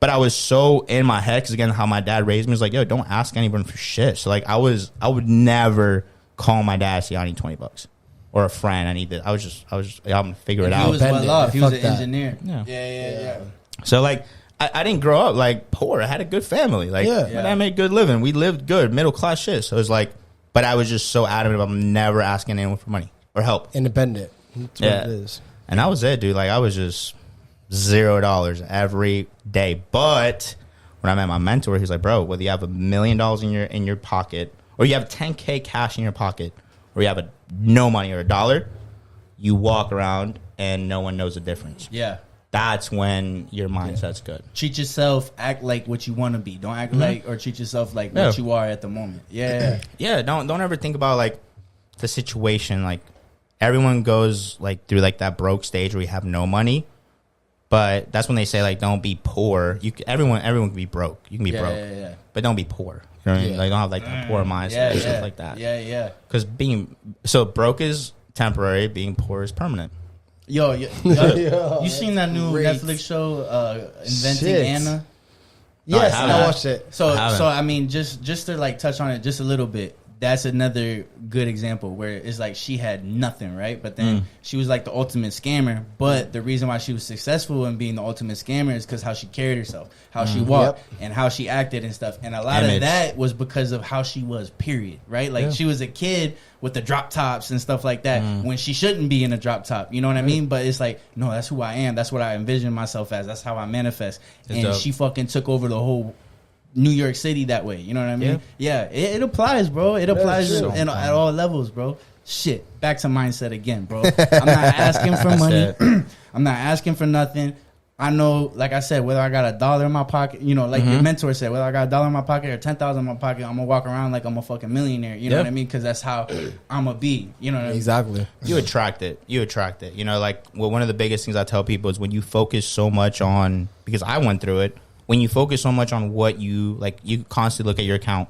But I was so in my head because, again, how my dad raised me was like, yo, don't ask anyone for shit. So, like, I would never call my dad and say, I need $20. Or a friend, I need this. I was just I'm going to figure it out. He was well off. He was an engineer. Yeah. So, like, I didn't grow up, like, poor. I had a good family. Like, my dad made good living. We lived good, middle-class shit. So, it was like, but I was just so adamant about never asking anyone for money or help. Independent. That's what it is. And that was it, dude. Like, I was just $0 every day. But when I met my mentor, he was like, bro, whether you have $1 million in your pocket, or you have $10K cash in your pocket, or you have no money or $1, you walk around and no one knows the difference. Yeah. That's when your mindset's good. Treat yourself, act like what you want to be. Don't act like or treat yourself like what you are at the moment. Yeah. Yeah, don't ever think about, like, the situation. Like, everyone goes, like, through, like, that broke stage where you have no money. But that's when they say, like, don't be poor. Everyone can be broke. You can be broke. Yeah. But don't be poor. You know what I mean? Like, don't have, like, that poor mindset and stuff like that. Yeah. Because broke is temporary, being poor is permanent. Yo, you seen that new Netflix show, Inventing Anna? Yes, I watched it. So I mean, just to, like, touch on it just a little bit. That's another good example where it's like she had nothing, right? But then she was like the ultimate scammer. But the reason why she was successful in being the ultimate scammer is because how she carried herself, how she walked, and how she acted and stuff. And a lot of that was because of how she was, period, right? Like, she was a kid with the drop tops and stuff like that when she shouldn't be in a drop top. You know what I mean? But it's like, no, that's who I am. That's what I envision myself as. That's how I manifest. And she fucking took over the whole New York City that way. You know what I mean? Yeah, it applies, bro. It applies at all levels, bro. Shit, back to mindset again, bro. I'm not asking for money. I'm not asking for nothing. I know, like I said, whether I got $1 in my pocket, you know, like your mentor said, whether I got $1 in my pocket or $10,000 in my pocket, I'm gonna walk around like I'm a fucking millionaire. You know what I mean? Because that's how I'm gonna be. You know what I mean? Exactly. You attract it. You know, like, well, one of the biggest things I tell people is when you focus so much on, because I went through it, when you focus so much on what you, like, you constantly look at your account,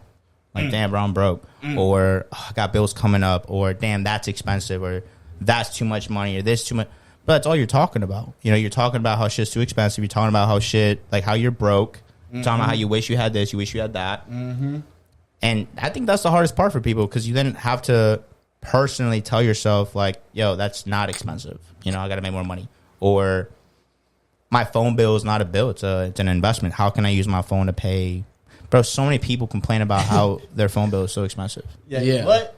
like, damn, bro, I'm broke, or I got bills coming up, or damn, that's expensive, or that's too much money, or this too much. But that's all you're talking about. You know, you're talking about how shit's too expensive. You're talking about how shit, like, how you're broke. You're talking about how you wish you had this, you wish you had that. And I think that's the hardest part for people, because you then have to personally tell yourself, like, yo, that's not expensive. You know, I got to make more money. Or my phone bill is not a bill. It's an investment. How can I use my phone to pay? Bro, so many people complain about how their phone bill is so expensive. Yeah. What?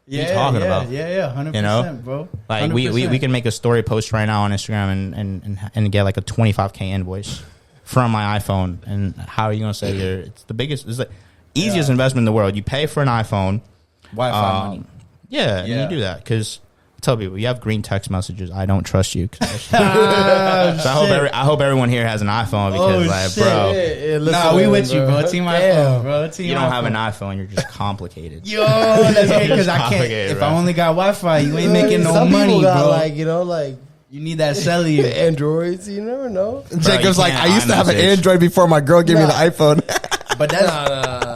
Yeah, what are you talking about? Yeah, 100%, you know? Bro. 100%. Like, we can make a story post right now on Instagram and get, like, a $25K invoice from my iPhone. And how are you going to say it's the biggest, it's the easiest investment in the world. You pay for an iPhone. Wi-Fi money. Yeah, and you do that because I tell people, you have green text messages, I don't trust you. So I hope everyone here has an iPhone because, bro. Nah, we with you, bro. Team iPhone, bro. You don't have an iPhone, you're just complicated. Yo, that's okay, because I can't. If I only got Wi-Fi, you ain't making no money, bro. Like, you know, like, you need that cellular. Androids, you never know. Jacob's like, I used to have an Android before my girl gave me the iPhone. But that's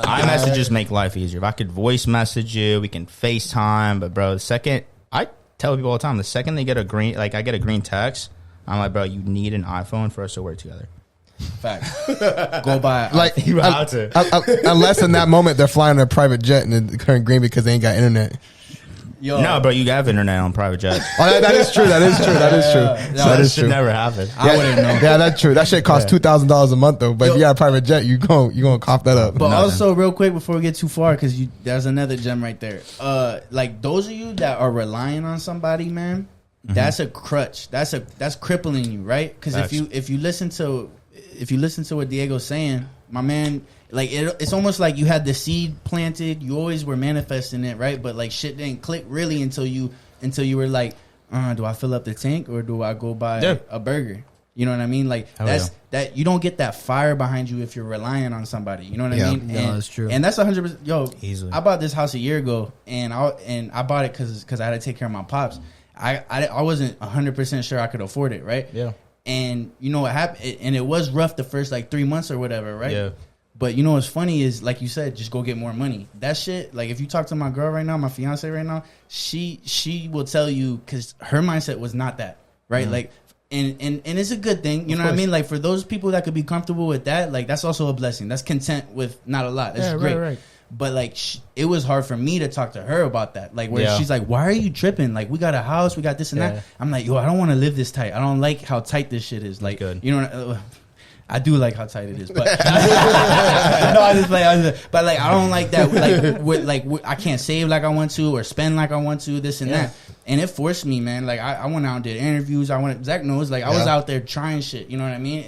iMessages make life easier. If I could voice message you, we can FaceTime. But, bro, the second I tell people all the time, the second they get a green, like, I get a green text, I'm like, bro, you need an iPhone for us to work together. Fact. Go buy. Like, unless in that moment they're flying on a private jet and they're current green because they ain't got internet. Yo. No, bro, you have internet on private jets. Oh, that is true. That is true. That should never happen. I wouldn't know. Yeah, that's true. That shit costs $2,000 a month though. But if you got a private jet, you gonna cough that up. But also, real quick before we get too far, because there's another gem right there. Like, those of you that are relying on somebody, man, that's a crutch. That's crippling you, right? Because if you listen to what Diego's saying, my man. Like, it's almost like you had the seed planted. You always were manifesting it, right? But, like, shit didn't click really until you were like, do I fill up the tank or do I go buy a burger? You know what I mean? Like that you don't get that fire behind you if you're relying on somebody. You know what I mean? Yeah, that's true. And that's 100%. Yo, easily. I bought this house a year ago, and I bought it because I had to take care of my pops. I wasn't 100% sure I could afford it, right? Yeah. And you know what happened? And it was rough the first like 3 months or whatever, right? Yeah. But you know what's funny is, like you said, just go get more money. That shit, like if you talk to my girl right now, my fiance right now, she will tell you, because her mindset was not that, right? Mm-hmm. Like, and it's a good thing, you know what I mean? Like for those people that could be comfortable with that, like that's also a blessing. That's content with not a lot. That's great. Right. But like it was hard for me to talk to her about that. Like where she's like, "Why are you tripping? Like we got a house, we got this and that." I'm like, "Yo, I don't want to live this tight. I don't like how tight this shit is." Like, you know. I do like how tight it is, but no, I just play. But like, I don't like that. Like, I can't save like I want to or spend like I want to. This and that, and it forced me, man. Like, I went out and did interviews. Zach knows. Like, I was out there trying shit. You know what I mean?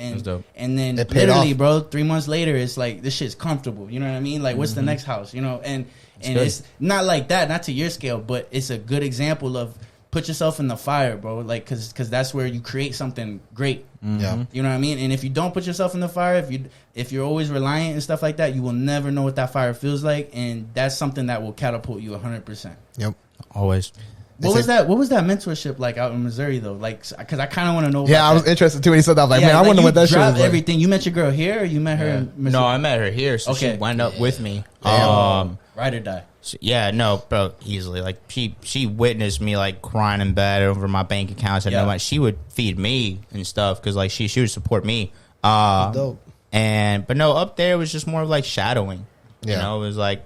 And then literally, bro, 3 months later, it's like this shit's comfortable. You know what I mean? Like, what's the next house? You know, and it's not like that, not to your scale, but it's a good example of. Put yourself in the fire, bro. Like, cause that's where you create something great. Yeah, you know what I mean. And if you don't put yourself in the fire, if you're always reliant and stuff like that, you will never know what that fire feels like. And that's something that will catapult you 100%. Yep, always. What was that mentorship like out in Missouri though? Like, cause I kind of want to know. Yeah, I was interested too when he said that. I was like, man, I wonder what that shit was like. Everything. You met your girl here, or you met her in Missouri? No, I met her here. So she wound up with me. Ride or die. Yeah, no, bro, easily. Like she witnessed me like crying in bed over my bank accounts and like she would feed me and stuff because like she would support me. Dope. But no, up there it was just more of like shadowing. Yeah. You know, it was like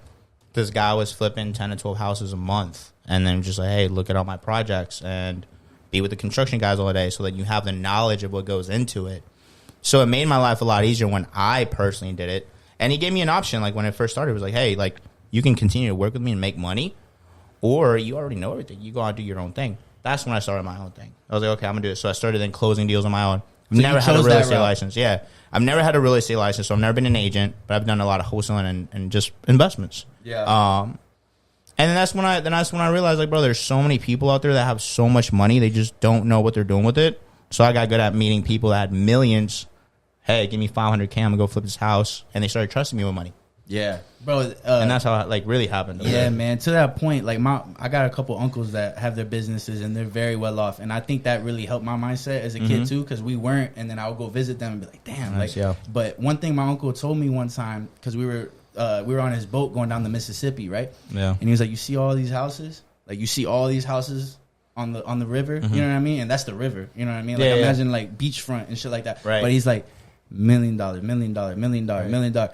this guy was flipping 10 to 12 houses a month, and then just like, hey, look at all my projects and be with the construction guys all day so that you have the knowledge of what goes into it. So it made my life a lot easier when I personally did it. And he gave me an option. Like when it first started, it was like, hey, like. You can continue to work with me and make money, or you already know everything. You go out and do your own thing. That's when I started my own thing. I was like, okay, I'm going to do it. So I started then closing deals on my own. I've never had a real estate license. Yeah. I've never had a real estate license, so I've never been an agent, but I've done a lot of wholesaling and just investments. Yeah. And then that's when I realized, like, bro, there's so many people out there that have so much money. They just don't know what they're doing with it. So I got good at meeting people that had millions. Hey, give me $500K. I'm going to go flip this house. And they started trusting me with money. Yeah, bro, and that's how it like really happened. Yeah, man. To that point, like I got a couple uncles that have their businesses and they're very well off, and I think that really helped my mindset as a kid too, because we weren't, and then I would go visit them and be like, damn, nice, like. Yeah. But one thing my uncle told me one time, because we were on his boat going down the Mississippi, right? Yeah. And he was like, you see all these houses, like you see all these houses on the river, you know what I mean? And that's the river, you know what I mean? Like imagine like beachfront and shit like that. Right. But he's like, $1 million, $1 million, $1 million.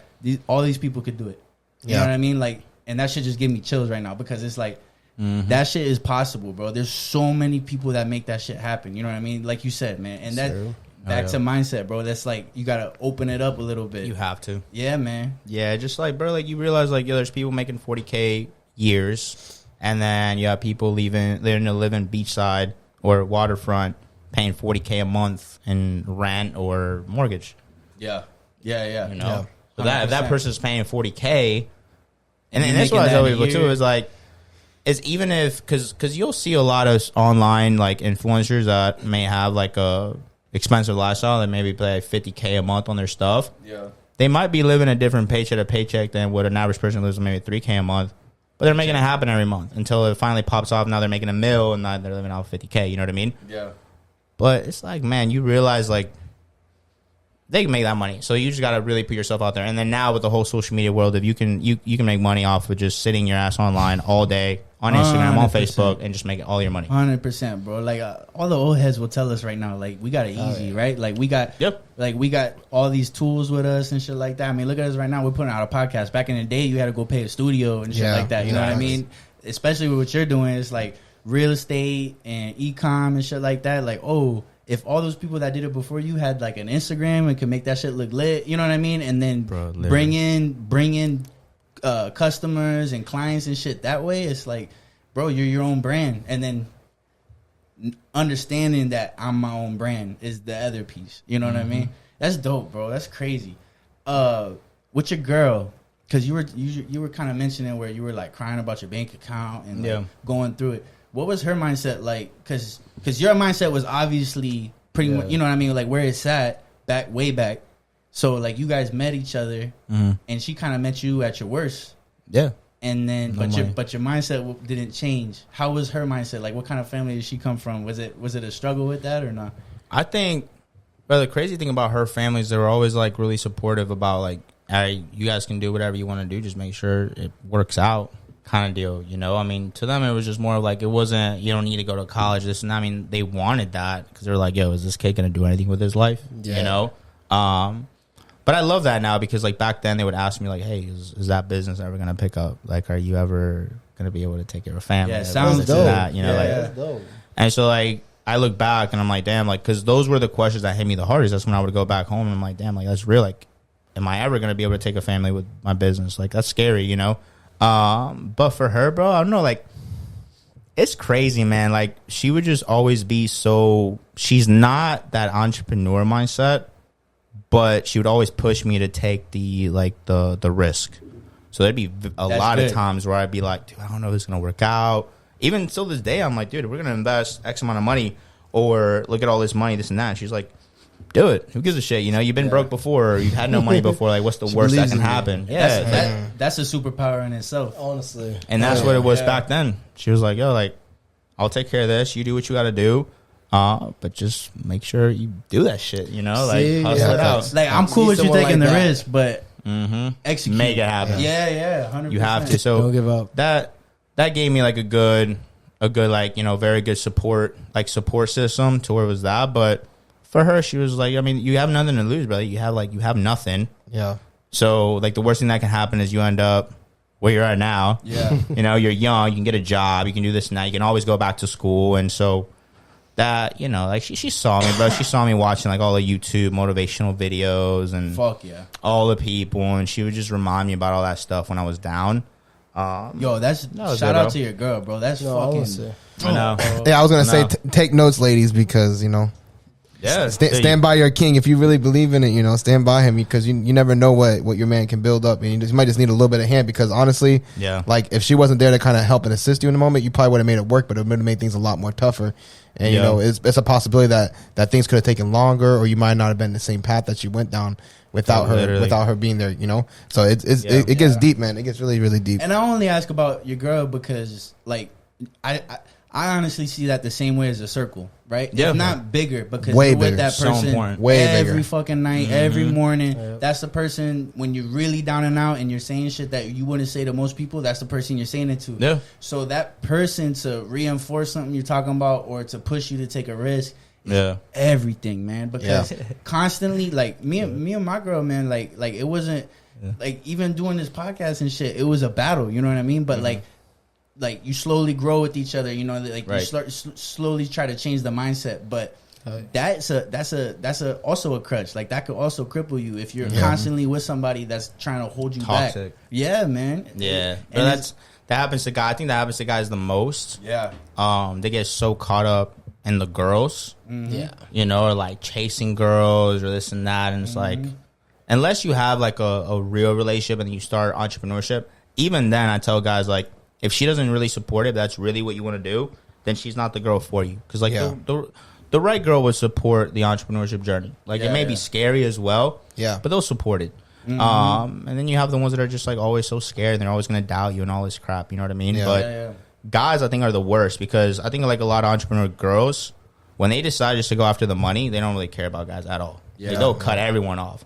All these people could do it. You know what I mean? Like, and that shit just give me chills right now because it's like that shit is possible, bro. There's so many people that make that shit happen. You know what I mean? Like you said, man. And that back to mindset, bro. That's like you gotta open it up a little bit. You have to. Yeah, man. Yeah, just like, bro, like you realize like there's people making 40K years, and then you have people living beachside or waterfront paying 40K a month in rent or mortgage. Yeah. You know, but if that person's paying 40K, and that's what I tell people too is like, is even if because you'll see a lot of online like influencers that may have like a expensive lifestyle that maybe pay 50K a month on their stuff. Yeah, they might be living a different paycheck to paycheck than what an average person lives, maybe 3K a month. But they're making it happen every month until it finally pops off. Now they're making $1 million, and now they're living off 50K. You know what I mean? Yeah. But it's like, man, you realize like they can make that money. So you just got to really put yourself out there. And then now with the whole social media world, if you can make money off of just sitting your ass online all day on Instagram, 100%. On Facebook, and just making all your money. 100%, bro. Like all the old heads will tell us right now, like we got it easy, right? Like we got, like we got all these tools with us and shit like that. I mean, look at us right now. We're putting out a podcast. Back in the day, you had to go pay a studio and shit like that. You know what I mean? Especially with what you're doing, it's like real estate and e-com and shit like that. Like, oh, if all those people that did it before you had like an Instagram and could make that shit look lit, you know what I mean? And then bring in customers and clients and shit that way, it's like, bro, you're your own brand. And then understanding that I'm my own brand is the other piece. You know what I mean? That's dope, bro. That's crazy. With your girl, because you were kind of mentioning where you were like crying about your bank account and like going through it. What was her mindset like? Because your mindset was obviously pretty much, you know what I mean? Like where it's at way back. So like you guys met each other, and she kind of met you at your worst. Yeah. And then, but your mindset didn't change. How was her mindset? Like, what kind of family did she come from? Was it a struggle with that or not? I think, but the crazy thing about her family is they were always like really supportive about like, hey, you guys can do whatever you want to do, just make sure it works out, kind of deal. You know, I mean, to them it was just more like it wasn't. You don't need to go to college. This and that. I mean, they wanted that because they're like, yo, is this kid gonna do anything with his life? Yeah. You know. But I love that now because like back then they would ask me like, hey, is that business ever gonna pick up? Like, are you ever gonna be able to take care of a family? Yeah, it sounds dope. That, you know, that's dope. And so like I look back and I'm like, damn, like because those were the questions that hit me the hardest. That's when I would go back home and I'm like, damn, like that's real. Like, am I ever gonna be able to take a family with my business? Like that's scary, you know. But for her, bro, I don't know, like it's crazy, man. Like she would just always be so. She's not that entrepreneur mindset. But she would always push me to take the risk. So there'd be a lot of times where I'd be like, dude, I don't know if this is going to work out. Even till this day, I'm like, dude, we're going to invest X amount of money or look at all this money, this and that. And she's like, do it. Who gives a shit? You know, you've been broke before. Or you've had no money before. Like, what's the worst that can happen? Yeah. That's a superpower in itself. Honestly. And that's what it was back then. She was like, yo, like, I'll take care of this. You do what you got to do. But just make sure you do that shit, you know, like hustle it out. Like I'm cool with you taking the risk, but execute, make it happen. Yeah, 100%. You have to. So don't give up. That gave me like a good like, you know, very good support system to where it was that. But for her, she was like, I mean, you have nothing to lose, brother. You have nothing. Yeah. So like the worst thing that can happen is you end up where you're at now. Yeah. You know, you're young. You can get a job. You can do this and that. You can always go back to school, and so. That, you know, like she saw me, bro. She saw me watching like all the YouTube motivational videos and all the people, and she would just remind me about all that stuff when I was down. Yo, shout out to your girl, bro. That's fucking. I know. Yeah, I was gonna say, take notes, ladies, because you know. Yeah, stand by your king. If you really believe in it, you know, stand by him because you never know what your man can build up, and you might just need a little bit of hand. Because honestly, like if she wasn't there to kind of help and assist you in the moment, you probably would have made it work, but it would have made things a lot more tougher. And you know, it's a possibility that things could have taken longer, or you might not have been the same path that you went down without her being there. You know, so it gets deep, man. It gets really, really deep. And I only ask about your girl because, like, I honestly see that the same way as a circle, right? Yeah, if not bigger, because way you're bigger. with that person every fucking night, every morning. Yeah. That's the person when you're really down and out and you're saying shit that you wouldn't say to most people. That's the person you're saying it to. Yeah. So that person to reinforce something you're talking about or to push you to take a risk. Everything, man. Because constantly, like me and my girl, man, like it wasn't like even doing this podcast and shit. It was a battle. You know what I mean? But like you slowly grow with each other, you know, like you slowly try to change the mindset, but that's also a crutch. Like that could also cripple you if you're constantly with somebody that's trying to hold you toxic. Back. Yeah, man. Yeah, and that happens to guys. I think that happens to guys the most. Yeah. They get so caught up in the girls. Yeah. You know, or like chasing girls or this and that, and it's like unless you have like a real relationship and you start entrepreneurship, even then I tell guys like. If she doesn't really support it, that's really what you want to do, then she's not the girl for you. Because like the right girl would support the entrepreneurship journey. Like it may be scary as well, but they'll support it. And then you have the ones that are just like always so scared and they're always going to doubt you and all this crap. You know what I mean? But guys, I think, are the worst because I think like a lot of entrepreneur girls, when they decide just to go after the money, they don't really care about guys at all. Yeah. They'll cut everyone off.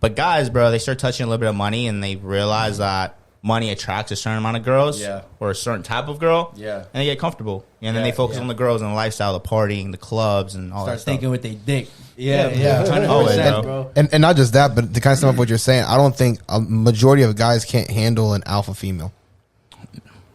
But guys, bro, they start touching a little bit of money and they realize that money attracts a certain amount of girls or a certain type of girl and they get comfortable and then they focus on the girls and the lifestyle, the partying, the clubs and all that stuff. Start thinking with their dick. 100%, bro. And not just that, but to kind of sum up what you're saying, I don't think a majority of guys can't handle an alpha female.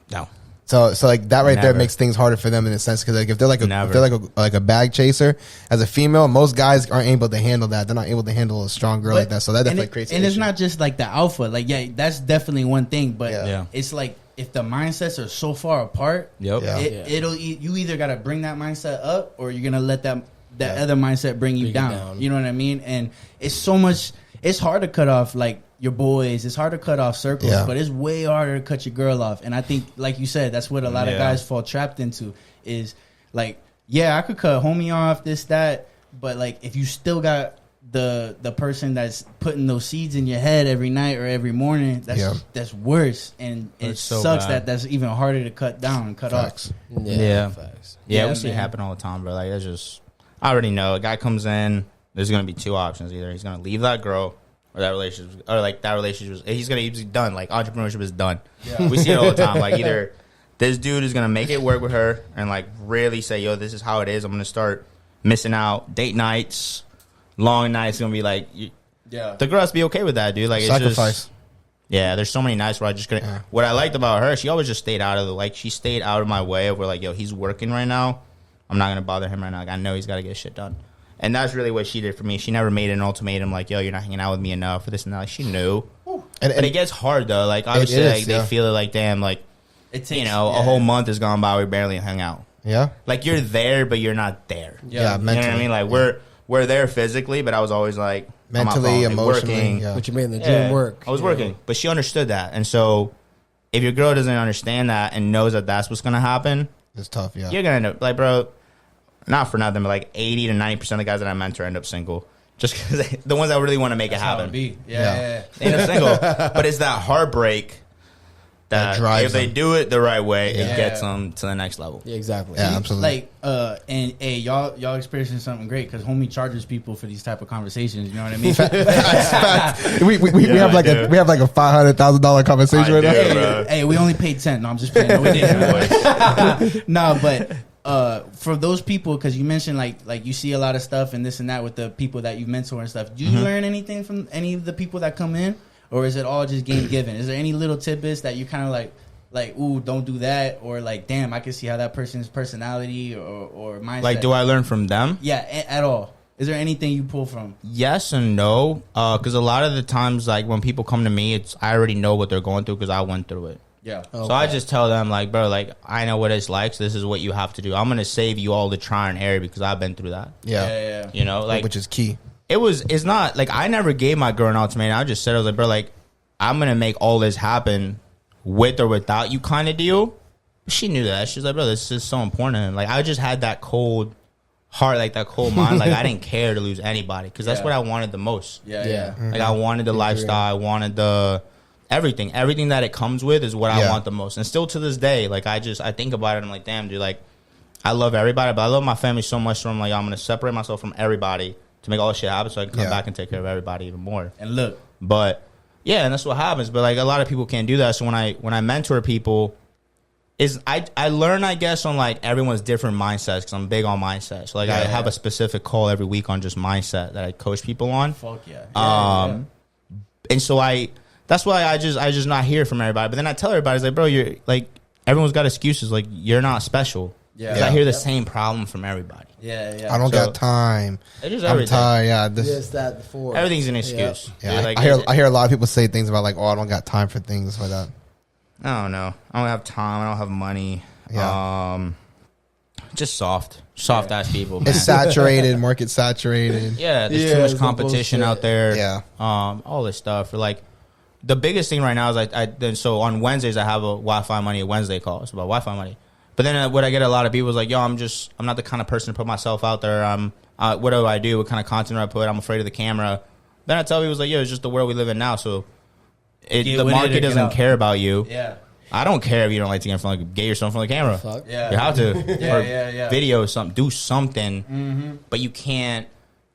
No. So like that right there makes things harder for them in a sense because like if they're like a bag chaser as a female, most guys aren't able to handle that. They're not able to handle a strong girl like that. So that definitely creates. And it's not just like the alpha. Like that's definitely one thing. But it's like if the mindsets are so far apart, it'll you either got to bring that mindset up or you're gonna let that other mindset bring you down. You know what I mean? And it's so much. It's hard to cut off like. Your boys, it's hard to cut off circles, but it's way harder to cut your girl off. And I think, like you said, that's what a lot of guys fall trapped into is like, I could cut homie off, this, that, But like, if you still got the person that's putting those seeds in your head every night or every morning, that's worse, and it so sucks bad. That's even harder to cut down and cut off. Yeah, we see it happen all the time, bro. Like, that's just, I already know. A guy comes in, there's gonna be two options: either he's gonna leave that girl, or that relationship, or like that relationship, he's done. Like, entrepreneurship is done. Yeah. We see it all the time. Like, either this dude is gonna make it work with her and like really say, yo, this is how it is. I'm gonna start missing out date nights, long nights. Gonna be like, the girl has to be okay with that, dude. Like, sacrifice. It's just, there's so many nights where I just couldn't. Yeah. What I liked about her, she always just stayed out of she stayed out of my way of where, like, yo, he's working right now. I'm not gonna bother him right now. Like, I know he's got to get shit done. And that's really what she did for me. She never made an ultimatum like, yo, you're not hanging out with me enough for this and that. Like, she knew. But it gets hard, though. Like, obviously, like, they feel it like, damn, like, it takes, a whole month has gone by, we barely hung out. Yeah. Like, you're there, but you're not there. Yeah, mentally. You know what I mean? Like, we're there physically, but I was always like, mentally, emotionally. Working. Yeah. What you mean, the gym work. I was working. But she understood that. And so, if your girl doesn't understand that and knows that that's what's going to happen, it's tough, you're going to end up, like, bro, not for nothing, but like 80 to 90% of the guys that I mentor end up single. Just because the ones that really want to make it happen. They end up single. But it's that heartbreak that if they do it the right way, it gets them to the next level. Yeah, exactly. Yeah, absolutely. Like, and hey, y'all experiencing something great because homie charges people for these type of conversations. You know what I mean? We have like a $500,000 conversation right now. Hey, we only paid 10. No, I'm just playing. No, we didn't. No, but. For those people, because you mentioned like you see a lot of stuff and this and that with the people that you mentor and stuff. Do you learn anything from any of the people that come in, or is it all just game given? Is there any little tidbits that you kind of like, ooh, don't do that, or like, damn, I can see how that person's personality or mindset. Like, do I learn from them? Yeah, at all. Is there anything you pull from? Yes and no, because a lot of the times, like, when people come to me, I already know what they're going through because I went through it. Yeah. Okay. So I just tell them, like, bro, like, I know what it's like, so this is what you have to do. I'm going to save you all the try and error because I've been through that. Yeah. You know, like, which is key. It's not, like, I never gave my girl an ultimatum. I just said, I was like, bro, like, I'm going to make all this happen with or without you kind of deal. She knew that. She's like, bro, this is so important. Like, I just had that cold heart, like, that cold mind. Like, I didn't care to lose anybody because that's what I wanted the most. Yeah. Mm-hmm. Like, I wanted the lifestyle. I wanted the... Everything that it comes with is what I want the most. And still to this day, like, I think about it, I'm like, damn, dude, like, I love everybody, but I love my family so much, so I'm like, I'm going to separate myself from everybody to make all this shit happen so I can come back and take care of everybody even more. And look. But, yeah, and that's what happens. But, like, a lot of people can't do that. So when I mentor people, I learn, I guess, on, like, everyone's different mindsets because I'm big on mindset. So, like, I have a specific call every week on just mindset that I coach people on. Fuck yeah. And so that's why I just not hear from everybody. But then I tell everybody, it's like, bro, you're like, everyone's got excuses. Like, you're not special. Yeah. I hear the same problem from everybody. Yeah. I don't got time. It's just everything. I'm tired. That before. Everything's an excuse. Yeah. Like, I hear a lot of people say things about like, oh, I don't got time for things like that. I don't know. I don't have time. I don't have money. Yeah. Just soft ass people. Man. It's saturated, market saturated. Yeah, there's too much competition out there. Yeah. All this stuff. Like, the biggest thing right now is so on Wednesdays I have a Wi-Fi Money Wednesday call. It's about Wi-Fi money. But then what I get a lot of people is like, yo, I'm not the kind of person to put myself out there. What do I do? What kind of content do I put? I'm afraid of the camera. Then I tell people, like, yo, it's just the world we live in now. So the market doesn't care about you. Yeah. I don't care if you don't like to get yourself in front of the camera. Fuck. Yeah. You have to. Video something, do something. Mm-hmm. But you can't.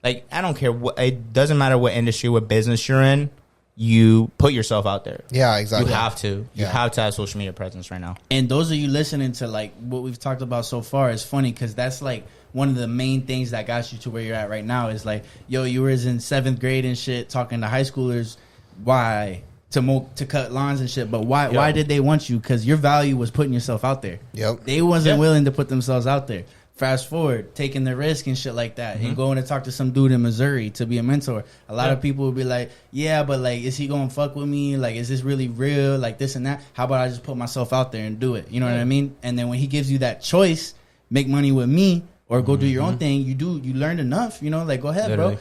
Like, I don't care it doesn't matter what industry, what business you're in. You put yourself out there. Yeah, exactly. You have to. You have to have social media presence right now. And those of you listening to, like, what we've talked about so far is funny because that's, like, one of the main things that got you to where you're at right now is, like, yo, you was in 7th grade and shit talking to high schoolers. Why? To cut lawns and shit. But why did they want you? Because your value was putting yourself out there. Yep. They wasn't willing to put themselves out there. Fast forward, taking the risk and shit like that, and going to talk to some dude in Missouri to be a mentor. A lot of people will be like, yeah, but, like, is he going to fuck with me? Like, is this really real? Like, this and that. How about I just put myself out there and do it? You know what I mean? And then when he gives you that choice, make money with me or go do your own thing, you learned enough, you know? Like, go ahead, bro.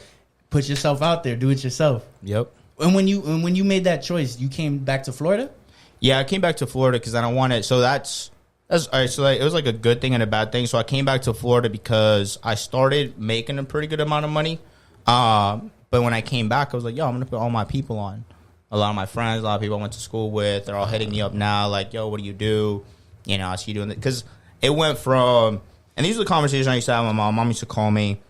Put yourself out there. Do it yourself. Yep. And when you made that choice, you came back to Florida? Yeah, I came back to Florida because I don't want it. So that's That's all right. So like, it was like a good thing and a bad thing. So I came back to Florida because I started making a pretty good amount of money. But when I came back, I was like, yo, I'm gonna put all my people on. A lot of my friends, a lot of people I went to school with, they're all hitting me up now. Like, yo, what do you do? You know, I see you doing it because it went from. And these are the conversations I used to have with my mom. Mom used to call me,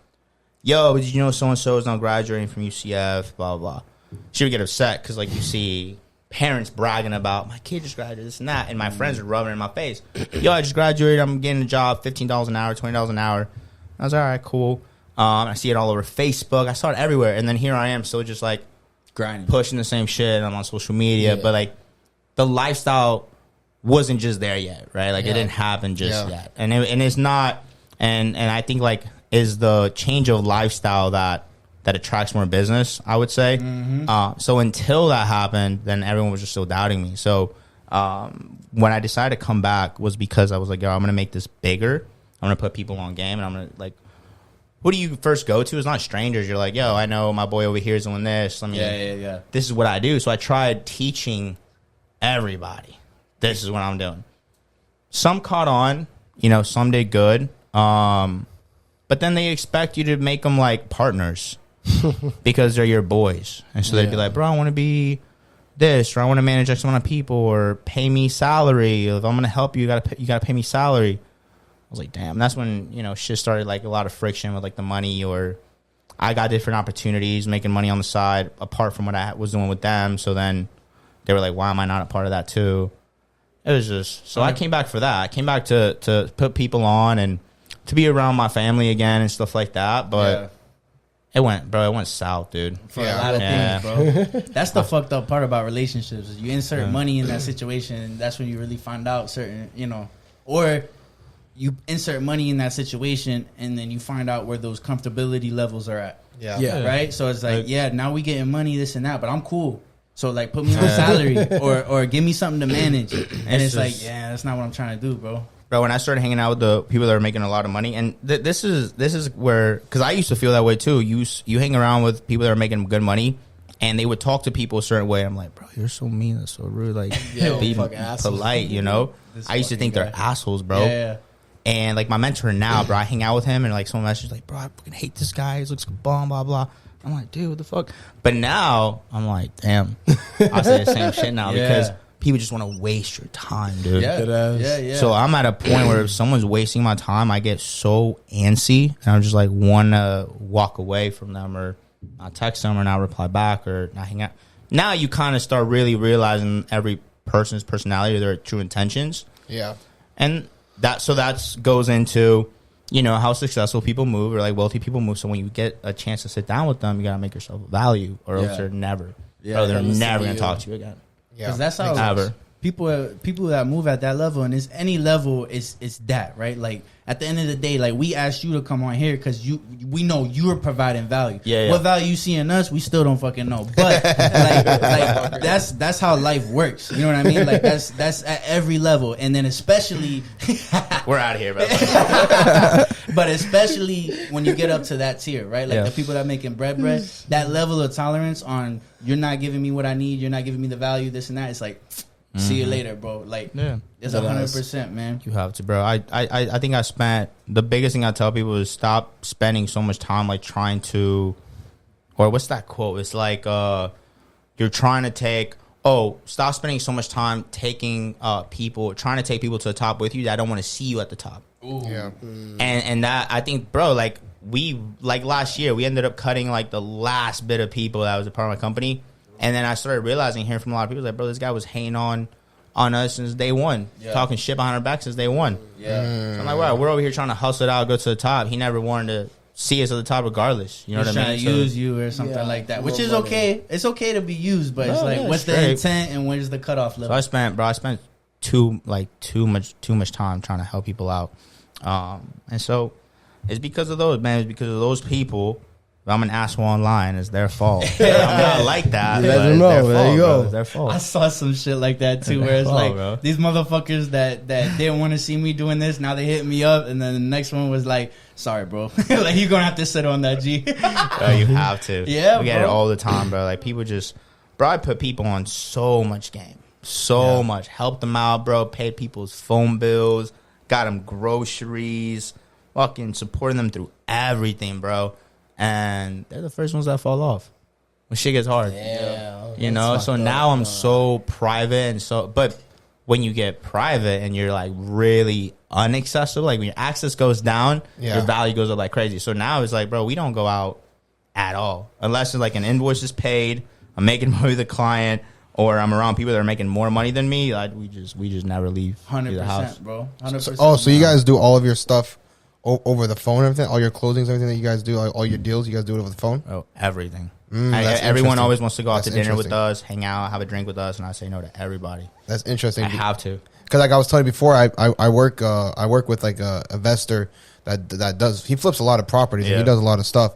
yo, did you know so and so is now graduating from UCF? Blah blah blah. She would get upset because like you see parents bragging about my kid just graduated, this and that, and my friends are rubbing it in my face. Yo, I just graduated. I'm getting a job, $15 an hour, $20 an hour. I was all right, cool. I see it all over Facebook. I saw it everywhere, and then here I am, still just like grinding, pushing the same shit. I'm on social media, but like the lifestyle wasn't just there yet, right? Like it didn't happen just yet, and it's not. And I think like is the change of lifestyle that attracts more business, I would say. So until that happened, then everyone was just still doubting me. So when I decided to come back was because I was like, yo, I'm going to make this bigger. I'm going to put people on game, and I'm going to like, who do you first go to? It's not strangers. You're like, yo, I know my boy over here is doing this. I mean, this is what I do. So I tried teaching everybody. This is what I'm doing. Some caught on, you know, some did good. But then they expect you to make them like partners. Because they're your boys, and so they'd be like, bro, I want to be this, or I want to manage X amount of people, or pay me salary. If I'm gonna help you, you gotta pay me salary. I was like, damn. That's when, you know, shit started, like a lot of friction with like the money, or I got different opportunities making money on the side apart from what I was doing with them. So then they were like, why am I not a part of that too? It was just so I came back for that. I came back to put people on and to be around my family again and stuff like that, but. It went south, dude. For a lot of things, bro. That's the fucked up part about relationships. Is you insert money in that situation, and that's when you really find out certain, you know, or you insert money in that situation, and then you find out where those comfortability levels are at. Yeah. Right? So it's like, now we getting money, this and that, but I'm cool. So, like, put me on salary or give me something to manage. And it's like, that's not what I'm trying to do, bro. Bro, when I started hanging out with the people that are making a lot of money, and this is where, because I used to feel that way too. You hang around with people that are making good money, and they would talk to people a certain way. I'm like, bro, you're so mean, that's so rude. Like, be polite, you know. I used to think they're assholes, bro. Yeah. And like my mentor now, bro, I hang out with him, and like someone messages like, bro, I fucking hate this guy. He looks like a bum, blah blah. I'm like, dude, what the fuck? But now I'm like, damn, I say the same shit now because. People just want to waste your time, dude. Yeah. So I'm at a point where if someone's wasting my time, I get so antsy, and I'm just like want to walk away from them, or not text them, or not reply back, or not hang out. Now you kind of start really realizing every person's personality, their true intentions. Yeah. And that goes into, you know, how successful people move, or like wealthy people move. So when you get a chance to sit down with them, you got to make yourself a value, or else they're never never going to talk to you again. Because that's how people that move at that level, and it's any level, it's that, right? Like at the end of the day, like we asked you to come on here because we know you're providing value. What value you see in us, we still don't fucking know. But like that's how life works. You know what I mean? Like that's at every level, and then especially we're out of here, bro. But especially when you get up to that tier, right? Like the people that making bread, that level of tolerance on you're not giving me what I need, you're not giving me the value, this and that. It's like, see you later, bro. Like, it's 100%, man. You have to, bro. I think I spent the biggest thing I tell people is stop spending so much time like trying to, or what's that quote? It's like you're trying to take. Stop spending so much time trying to take people to the top with you that don't want to see you at the top. Ooh. Yeah. And that, I think, bro, like last year, we ended up cutting like the last bit of people that was a part of my company. And then I started hearing from a lot of people, like, bro, this guy was hating on us since day one, talking shit behind our back since day one. Yeah. So I'm like, wow, we're over here trying to hustle it out, go to the top. He never wanted to see us at the top regardless. You know what I mean? Trying to use you or something like that, which is okay. It's okay to be used, but it's like, what's the intent and where's the cutoff level? So I spent too much time trying to help people out. And so it's because of those, man. It's because of those people. I'm an asshole online. It's their fault. I'm not like that. Let them know. There you go. It's their fault. I saw some shit like that too, where it's like, bro, these motherfuckers that didn't want to see me doing this, now they hit me up, and then the next one was like, sorry, bro. Like, you're gonna have to sit on that, G. Bro, you have to. Yeah, we get it all the time, bro. Like, people just, bro, I put people on so much game. so much. Helped them out, bro. Paid people's phone bills. Got them groceries. Fucking supporting them through everything, bro. And they're the first ones that fall off when shit gets hard. Yeah, you know. So now I'm so private and so. But when you get private and you're like really unaccessible, like when your access goes down, your value goes up like crazy. So now it's like, bro, we don't go out at all unless it's like an invoice is paid. I'm making money with the client, or I'm around people that are making more money than me. Like we just never leave 100%, bro. 100%. Oh, so you guys do all of your stuff over the phone, everything, all your closings, everything that you guys do, all your deals, you guys do it over the phone? Oh, everything. Everyone always wants to go out to dinner with us, hang out, have a drink with us, and I say no to everybody. That's interesting. I have to, because like I was telling you before, I work with like a investor that does, he flips a lot of properties and he does a lot of stuff.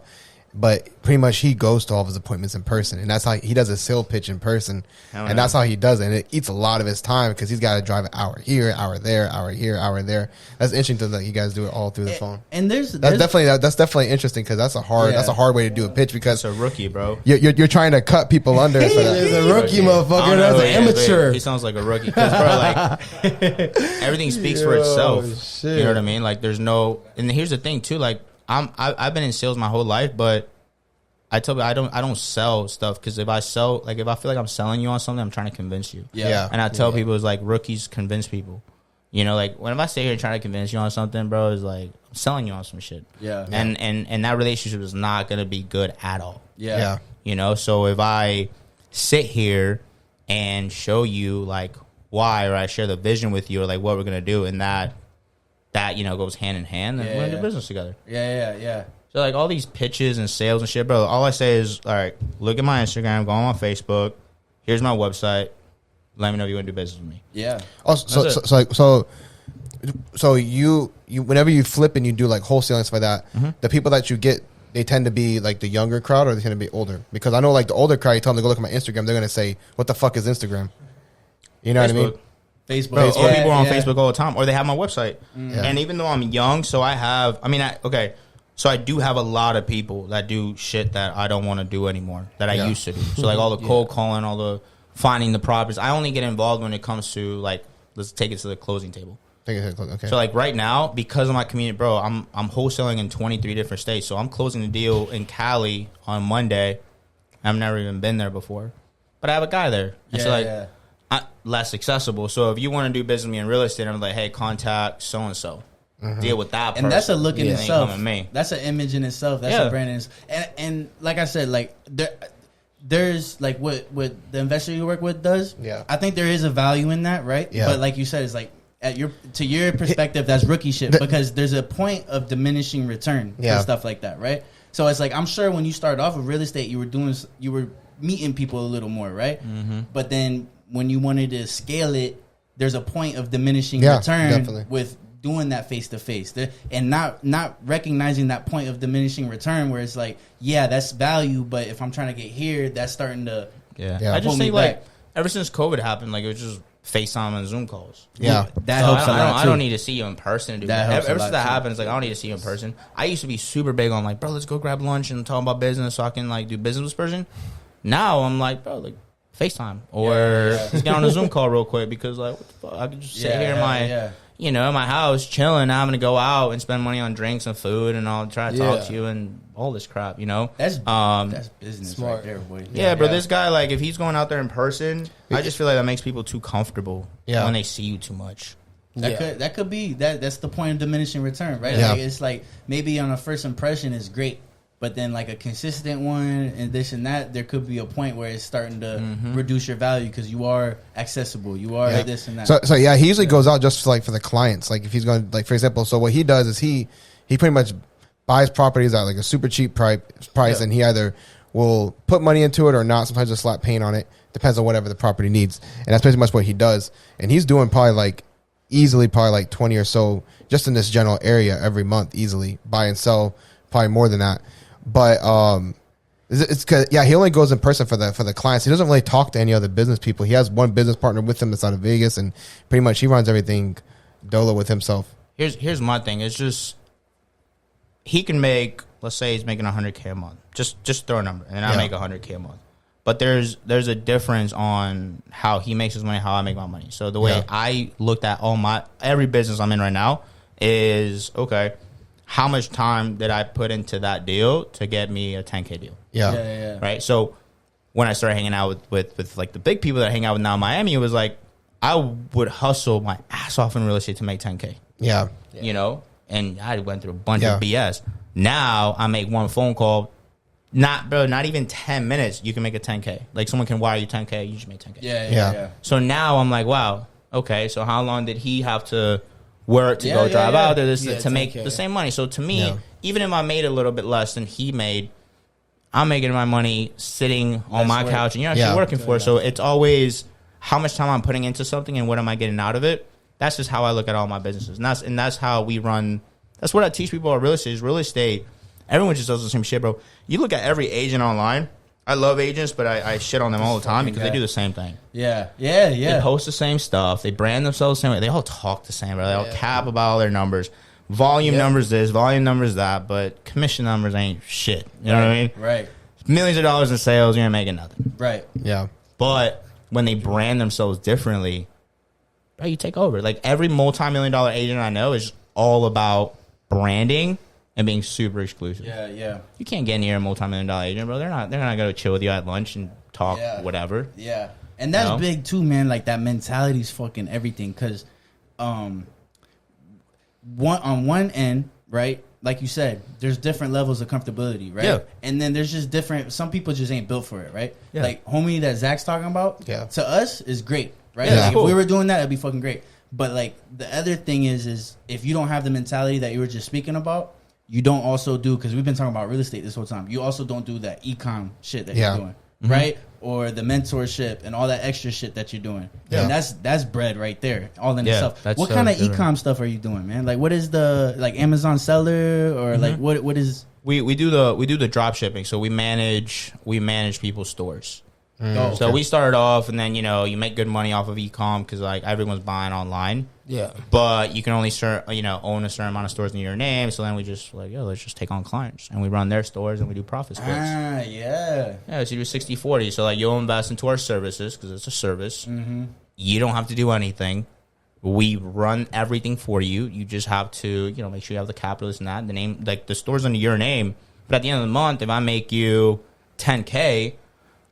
But pretty much he goes to all of his appointments in person, and that's how he does a sale pitch in person, and that's how he does it. And it eats a lot of his time because he's got to drive an hour here, hour there, hour here, hour there. That's interesting that you guys do it all through the phone. And that's definitely interesting because that's a hard way to do a pitch because it's a rookie, bro. You're trying to cut people under. He's a rookie, motherfucker. That's an amateur. He sounds like a rookie, bro. Like everything speaks for itself. Shit. You know what I mean? Like there's no. And here's the thing too. Like I've been in sales my whole life, but I tell you I don't sell stuff because if I sell, like if I feel like I'm selling you on something, I'm trying to convince you. Yeah. And I tell people it's like rookies convince people. You know, like when I sit here and try to convince you on something, bro, it's like I'm selling you on some shit. Yeah. And that relationship is not gonna be good at all. Yeah. You know, so if I sit here and show you like why, or I share the vision with you, or like what we're gonna do, and that you know goes hand in hand, and we're gonna do business together. Yeah. So like all these pitches and sales and shit, bro. All I say is, all right, look at my Instagram, go on my Facebook. Here's my website. Let me know if you want to do business with me. Yeah. Oh, so you whenever you flip and you do like wholesale and stuff like that, the people that you get, they tend to be like the younger crowd, or they tend to be older? Because I know like the older crowd, you tell them to go look at my Instagram, they're gonna say, "What the fuck is Instagram?" You know Facebook. what I mean? Facebook. Bro, old people are on Facebook all the time, or they have my website. Yeah. And even though I'm young, so I do have a lot of people that do shit that I don't want to do anymore that I used to do. So like all the cold calling, all the finding the properties. I only get involved when it comes to like, let's take it to the closing table. Okay. So like right now, because of my community, bro, I'm wholesaling in 23 different states. So I'm closing the deal in Cali on Monday. I've never even been there before, but I have a guy there. And less accessible. So if you want to do business with me in real estate, I'm like, hey, contact so and so. Deal with that person. And that's a look in itself. Me. That's an image in itself. That's a brand in itself. And like I said, like there's like what the investor you work with does. Yeah. I think there is a value in that, right? Yeah. But like you said, it's like to your perspective, that's rookie shit because there's a point of diminishing return for stuff like that, right? So it's like I'm sure when you started off with real estate, you were meeting people a little more, right? But then when you wanted to scale it, there's a point of diminishing return with doing that face to face, and not recognizing that point of diminishing return where it's like, yeah, that's value, but if I'm trying to get here, that's starting to I just think like ever since COVID happened, like it was just FaceTime and Zoom calls. Yeah, that helps a lot. I don't need to see you in person to do that. Ever since that happens, like I don't need to see you in person. I used to be super big on like, bro, let's go grab lunch and talk about business so I can like do business with this person. Now I'm like, bro, like FaceTime or let's get on a Zoom call real quick because like what the fuck? I can just sit here in my in my house chilling. I'm gonna go out and spend money on drinks and food, and I'll try to talk to you and all this crap. That's business smart. right there, boy. Yeah, bro. This guy, like, if he's going out there in person, I just feel like that makes people too comfortable when they see you too much. That could be that's the point of diminishing return, right? Yeah. Like, it's like maybe on a first impression is great, but then like a consistent one and this and that, there could be a point where it's starting to reduce your value because you are accessible, you are this and that. So he usually goes out just for the clients. Like if he's going, like for example, so what he does is he pretty much buys properties at like a super cheap price, and he either will put money into it or not. Sometimes just slap paint on it. Depends on whatever the property needs, and that's pretty much what he does. And he's doing probably easily 20 or so just in this general area every month, easily buy and sell, probably more than that. But it's cause, he only goes in person for the clients. He doesn't really talk to any other business people. He has one business partner with him that's out of Vegas, and pretty much he runs everything dolo with himself. Here's my thing. It's just he can make, let's say he's making $100K a month. Just throw a number, and I make $100K a month. But there's a difference on how he makes his money, how I make my money. So the way I looked at every business I'm in right now is, okay, how much time did I put into that deal to get me a 10K deal? Yeah. Right? So when I started hanging out with like the big people that I hang out with now in Miami, it was like I would hustle my ass off in real estate to make 10K. Yeah. You know? And I went through a bunch of BS. Now I make one phone call. Not even 10 minutes, you can make a 10K. Like, someone can wire you 10K, you just make 10K. Yeah. So now I'm like, wow, okay, so how long did he have to work to go drive out there to make the same money? So to me, even if I made a little bit less than he made, I'm making my money sitting on my couch and you're actually working for it. So it's always how much time I'm putting into something and what am I getting out of it. That's just how I look at all my businesses. And that's how we run. That's what I teach people about real estate is real estate. Everyone just does the same shit, bro. You look at every agent online. I love agents, but I shit on them all the time because they do the same thing. Yeah. They post the same stuff. They brand themselves the same way. They all talk the same, bro. They all cap about all their numbers. Volume numbers this, volume numbers that, but commission numbers ain't shit. You know what I mean? Right. Millions of dollars in sales, you ain't making nothing. Right. Yeah. But when they brand themselves differently, bro, you take over. Like, every multi-million-dollar agent I know is all about branding and being super exclusive. Yeah. You can't get near a multi-million-dollar agent, bro. They're not gonna chill with you at lunch and talk whatever. Yeah. And that's big too, man. Like, that mentality is fucking everything. Cause on one end, right? Like you said, there's different levels of comfortability, right? Yeah. And then there's just different. Some people just ain't built for it, right? Yeah. Like, homie that Zach's talking about, to us is great, right? Yeah, like, cool. if we were doing that, it'd be fucking great. But like, the other thing is if you don't have the mentality that you were just speaking about, you don't also do, because we've been talking about real estate this whole time, you also don't do that e-com shit that you're doing, right? Or the mentorship and all that extra shit that you're doing. Yeah. And that's bread right there, all in itself. What kind of e-com stuff are you doing, man? Like, what is the, like, Amazon seller, or like what is? We do the drop shipping, so we manage people's stores. So we started off, and then, you know, you make good money off of e-com because, like, everyone's buying online. Yeah. But you can only own a certain amount of stores in your name. So then we just like, let's just take on clients, and we run their stores and we do profit splits. Yeah. So you do 60-40. So like, you'll invest into our services because it's a service. You don't have to do anything. We run everything for you. You just have to, make sure you have the capital and that. The name, like, the store's under your name. But at the end of the month, if I make you $10K,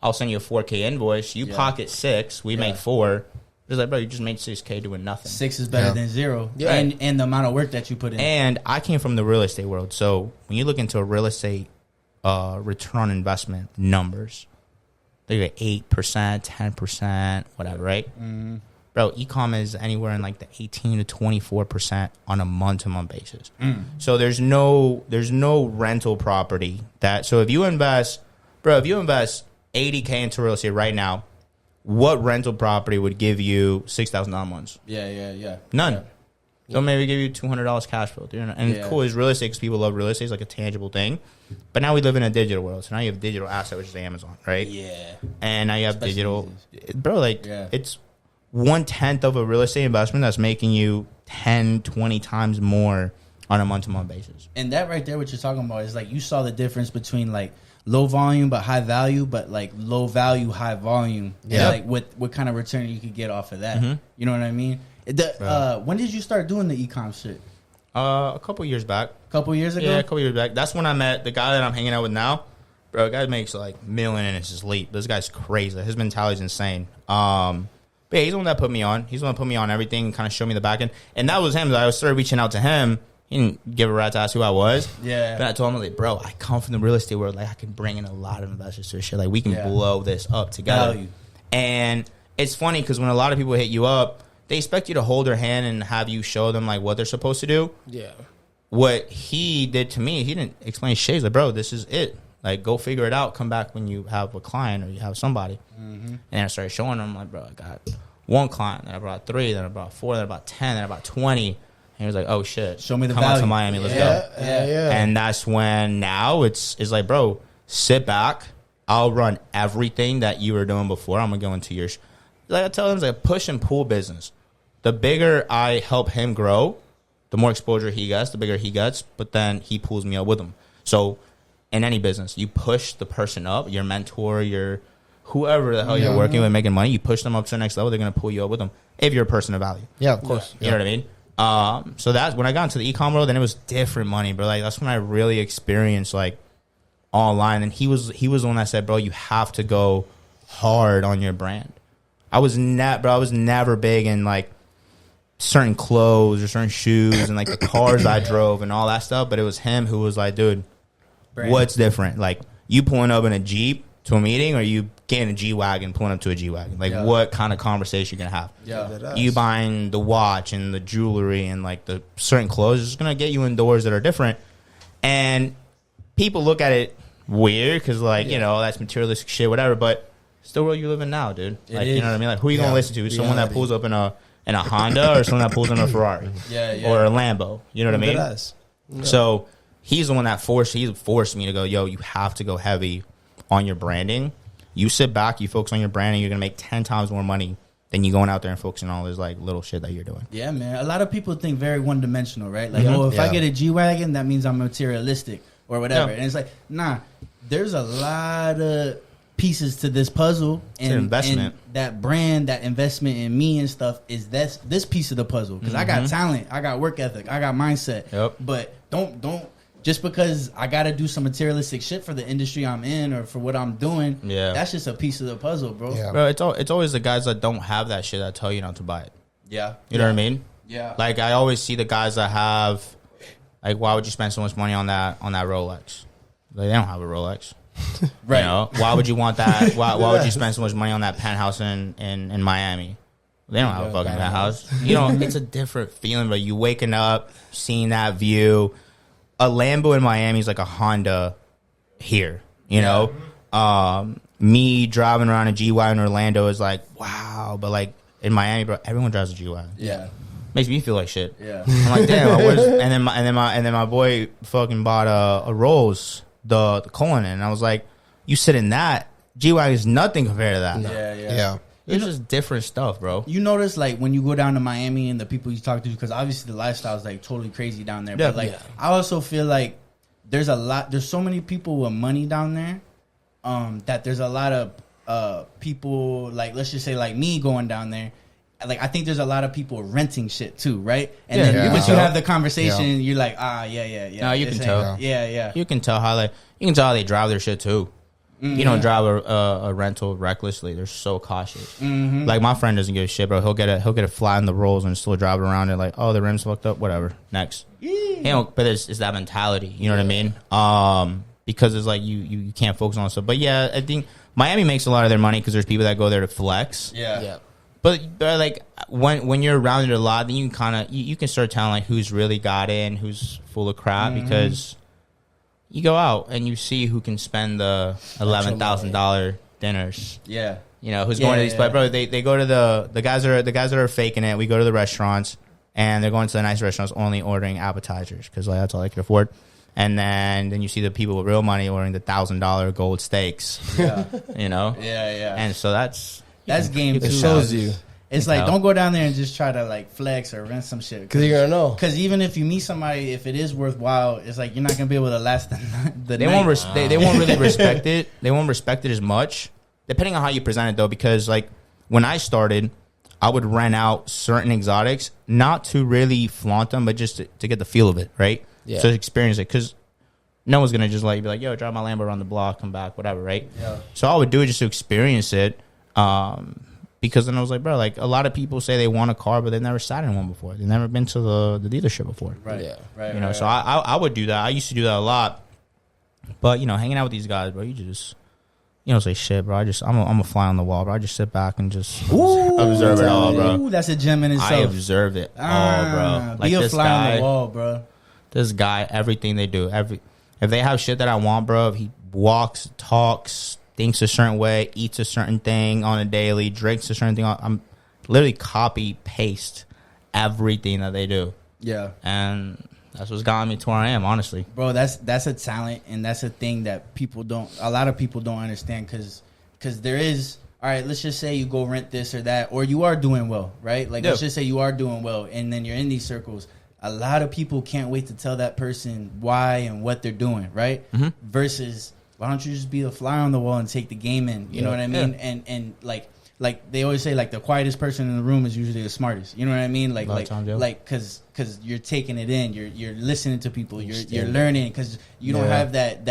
I'll send you a $4K invoice. You pocket $6. We make $4. It's like, bro, you just made $6K doing nothing. 6 is better than 0. Yeah. And the amount of work that you put in. And I came from the real estate world. So when you look into a real estate return on investment numbers, they get 8%, 10%, whatever, right? Bro, e-com is anywhere in like the 18 to 24% on a month-to-month basis. So there's no rental property that. So if you invest 80K into real estate right now, what rental property would give you $6,000 months? Yeah. None. Yeah. So maybe give you $200 cash flow. And cool is real estate because people love real estate. It's like a tangible thing. But now we live in a digital world. So now you have digital asset, which is Amazon, right? Yeah. And now you have digital. Bro, it's 1/10 of a real estate investment that's making you 10, 20 times more on a month-to-month basis. And that right there, what you're talking about, is like, you saw the difference between like low volume but high value, but like low value, high volume. Yeah. And like what kind of return you could get off of that. You know what I mean? When did you start doing the e-com shit? A couple years back. Couple years ago? Yeah, a couple years back. That's when I met the guy that I'm hanging out with now. Bro, the guy makes like $1 million in his sleep. This guy's crazy. His mentality's insane. But yeah, he's the one that put me on. He's the one that put me on everything and kind of showed me the back end. And that was him. I started reaching out to him. He didn't give a rat's ass who I was. Yeah. But I told him, like, bro, I come from the real estate world. Like, I can bring in a lot of investors to this shit. Like, we can blow this up together. Value. And it's funny because when a lot of people hit you up, they expect you to hold their hand and have you show them, like, what they're supposed to do. Yeah. What he did to me, he didn't explain shit. He's like, bro, this is it. Like, go figure it out. Come back when you have a client or you have somebody. And I started showing them, like, bro, I got one client. Then I brought 3. Then I brought 4. Then I brought 10. Then I brought 20. And he was like, oh, shit. Show me the Come value. out to Miami. Let's go. Yeah. And that's when now it's like, bro, sit back. I'll run everything that you were doing before. I'm going to go into your like I tell him, it's like a push and pull business. The bigger I help him grow, the more exposure he gets, the bigger he gets, but then he pulls me up with him. So in any business, you push the person up, your mentor, your whoever the hell you're working with making money, you push them up to the next level, they're going to pull you up with them if you're a person of value. Yeah, of course. You know what I mean? So that's when I got into the e-com world, then it was different money, bro. Like that's when I really experienced like online. And he was the one that said, bro, you have to go hard on your brand. I was never big in like certain clothes or certain shoes and like the cars I drove and all that stuff. But it was him who was like, dude, what's different? Like you pulling up in a Jeep to a meeting, or you getting a G-Wagon, pulling up to a G-Wagon? Like, what kind of conversation you going to have? Yeah. You buying the watch and the jewelry and, like, the certain clothes is going to get you in doors that are different. And people look at it weird because, like, you know, that's materialistic shit, whatever. But it's the world you live in now, dude. Like, you know what I mean? Like, who are you going to listen to? Someone that pulls up in a Honda or someone that pulls in a Ferrari? Or a Lambo. You know what I mean? So he's the one that forced me to go, yo, you have to go heavy on your branding. You sit back, you focus on your branding, you're gonna make 10 times more money than you going out there and focusing on all this like little shit that you're doing. Yeah, man. A lot of people think very one dimensional, right? Like, oh, if I get a G-Wagon, that means I'm materialistic or whatever. And it's like, nah, there's a lot of pieces to this puzzle, and investment. And that brand, that investment in me and stuff is this piece of the puzzle. Because I got talent, I got work ethic, I got mindset. But don't. Just because I got to do some materialistic shit for the industry I'm in or for what I'm doing, that's just a piece of the puzzle, bro. Yeah. Bro, it's always the guys that don't have that shit that tell you not to buy it. Yeah. You know what I mean? Yeah. Like, I always see the guys that have, like, why would you spend so much money on that Rolex? Like, they don't have a Rolex. Right. You know? Why would you want that? Why would you spend so much money on that penthouse in Miami? They don't have a fucking penthouse. You know, it's a different feeling, but you waking up, seeing that view. A Lambo in Miami is like a Honda here, you know? Me driving around a G-Wagon in Orlando is like, wow. But like in Miami, bro, everyone drives a G-Wagon. Yeah. Makes me feel like shit. Yeah. I'm like, damn. And then my boy fucking bought a Rolls, the Cullinan. And I was like, you sit in that, G-Wagon is nothing compared to that. Yeah. It's just different stuff, bro. You notice, like, when you go down to Miami and the people you talk to, because obviously the lifestyle is, like, totally crazy down there. But, like, I also feel like there's so many people with money down there that there's a lot of people, like, let's just say, like, me going down there. Like, I think there's a lot of people renting shit, too, right? And then you have the conversation, you're like, yeah. No, you can tell. Yeah. You can tell how they drive their shit, too. You don't drive a rental recklessly. They're so cautious. Like, my friend doesn't give a shit, bro. He'll get a flat in the rolls and still drive around it like, oh, the rim's fucked up, whatever. Next. But it's that mentality. You know what I mean? Because it's like you can't focus on stuff. But yeah, I think Miami makes a lot of their money because there's people that go there to flex. Yeah. But like when you're around it a lot, then you can kind of you can start telling like who's really got in, who's full of crap because. You go out and you see who can spend the $11,000 dinners. Yeah, you know who's going to these places. Bro, they go to the guys that are faking it. We go to the restaurants and they're going to the nice restaurants, only ordering appetizers because like that's all they can afford. And then you see the people with real money ordering the $1,000 gold steaks. Yeah, you know. Yeah. And so that's game too. It shows you. It's like, don't go down there and just try to like flex or rent some shit. Because you're going to know. Because even if you meet somebody, if it is worthwhile, it's like you're not going to be able to last the they night. They won't really respect it. They won't respect it as much, depending on how you present it, though. Because like when I started, I would rent out certain exotics, not to really flaunt them, but just to get the feel of it, right? Yeah. To experience it. Because no one's going to just like be like, yo, drive my Lambo around the block, come back, whatever, right? Yeah. So I would do it just to experience it. Because then I was like, bro, like a lot of people say they want a car, but they've never sat in one before. They've never been to the dealership before. Right. Yeah. Right. You know, so I would do that. I used to do that a lot. But, you know, hanging out with these guys, bro, you don't say shit, bro. I'm a fly on the wall, bro. I just sit back and just observe it all, bro. Ooh, that's a gem in itself. I observe it all, bro. Like be a fly on the wall, bro. This guy, everything they do, if they have shit that I want, bro, if he walks, talks, thinks a certain way, eats a certain thing on a daily, drinks a certain thing. I'm literally copy paste everything that they do. Yeah, and that's what's gotten me to where I am, honestly, bro. That's a talent, and that's a thing that a lot of people don't understand because there is. All right, let's just say you go rent this or that, or you are doing well, right? Like let's just say you are doing well, and then you're in these circles. A lot of people can't wait to tell that person why and what they're doing, right? Versus why don't you just be the fly on the wall and take the game in? You know what I mean? And like they always say, like the quietest person in the room is usually the smartest. You know what I mean? Like because you're taking it in, you're listening to people, you're learning, because you don't have that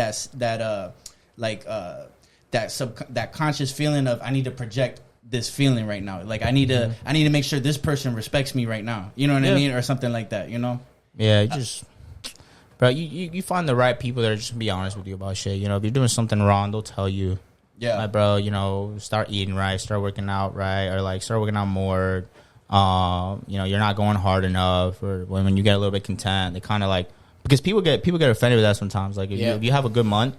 conscious feeling of I need to project this feeling right now. Like I need to make sure this person respects me right now. You know what I mean, or something like that. You know? Yeah, bro, you find the right people that are just gonna be honest with you about shit. You know, if you're doing something wrong, they'll tell you. Yeah, like, bro, you know, start eating right, start working out right, or like start working out more. You know, you're not going hard enough, or when you get a little bit content, they kind of like, because people get offended with that sometimes. Like if you have a good month,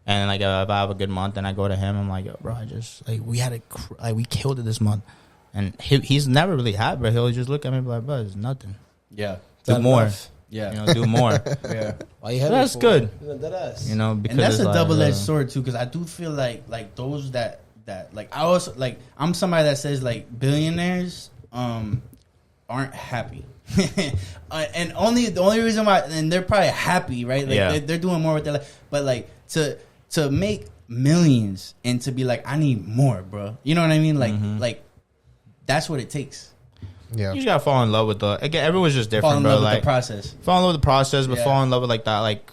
and like if I have a good month, and I go to him, I'm like, yo, bro, I just like we killed it this month, and he's never really happy, but he'll just look at me and be like, bro, it's nothing. Yeah, do more. Enough. Yeah, you know, do more. Yeah, that's good. You know, because and that's a double-edged sword too. Because I do feel like those that like I also like I'm somebody that says like billionaires aren't happy, and the only reason why, and they're probably happy, right? Like they're doing more with their life, but like to make millions and to be like I need more, bro. You know what I mean? Like like that's what it takes. Yeah, you just gotta fall in love with everyone's just different, bro. Like the process. Fall in love with the process, but fall in love with like that. Like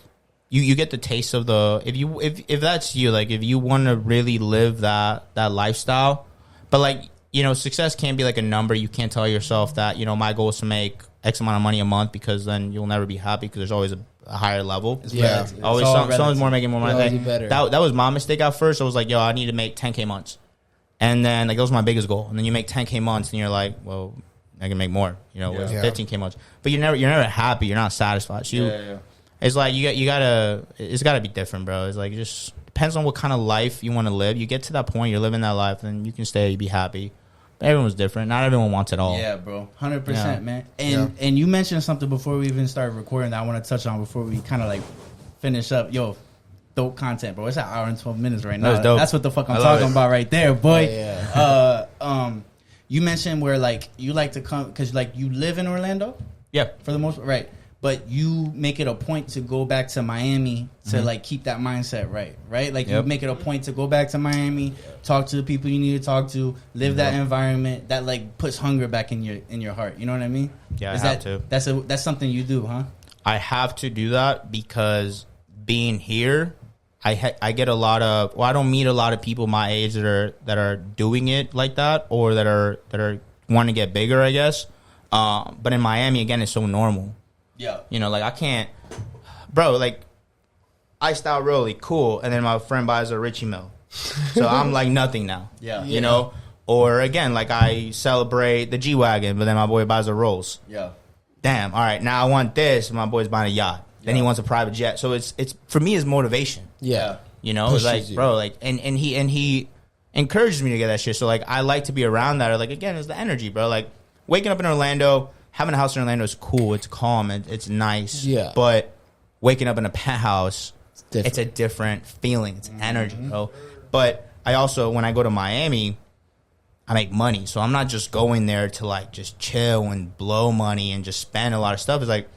you get the taste of if that's you, like if you want to really live that lifestyle, but like, you know, success can't be like a number. You can't tell yourself that, you know, my goal is to make X amount of money a month, because then you'll never be happy, because there's always a higher level. It's always someone's more making more money. Like, that was my mistake at first. I was like, yo, I need to make 10K months, and then like that was my biggest goal. And then you make 10K months, and you're like, well, I can make more, you know, with 15K months, but you're never happy. You're not satisfied. So it's like it's gotta be different, bro. It's like, it just depends on what kind of life you want to live. You get to that point, you're living that life, and you can stay, be happy. But everyone's different. Not everyone wants it all. Yeah, bro, 100%, man. And you mentioned something before we even started recording that I want to touch on before we kind of like finish up. Yo, dope content, bro. It's an hour and 12 minutes right now. That's what the fuck I'm talking about right there, boy. You mentioned where like you like to come because like you live in Orlando, for the most part, right? But you make it a point to go back to Miami to like keep that mindset right? Like you make it a point to go back to Miami, talk to the people you need to talk to, live that environment that like puts hunger back in your heart. You know what I mean? Yeah, I have to. That's something you do, huh? I have to do that because being here, I get a lot of, I don't meet a lot of people my age that are doing it like that, or that are wanting to get bigger, I guess. But in Miami, again, it's so normal. Yeah. You know, like I can't, bro, like iced out really cool, and then my friend buys a Richie Mill. So I'm like nothing now. Yeah. You know? Or again, like I celebrate the G-Wagon, but then my boy buys a Rolls. Yeah. Damn, all right, now I want this, and my boy's buying a yacht. Then he wants a private jet. So it's for me, it's motivation. Yeah. You know, it's like, bro, like, and he encourages me to get that shit. So like, I like to be around that. Or like, again, it's the energy, bro. Like waking up in Orlando, having a house in Orlando is cool. It's calm. It's nice. Yeah. But waking up in a penthouse, it's a different feeling. It's energy, bro. But I also, when I go to Miami, I make money. So I'm not just going there to like just chill and blow money and just spend a lot of stuff. It's like,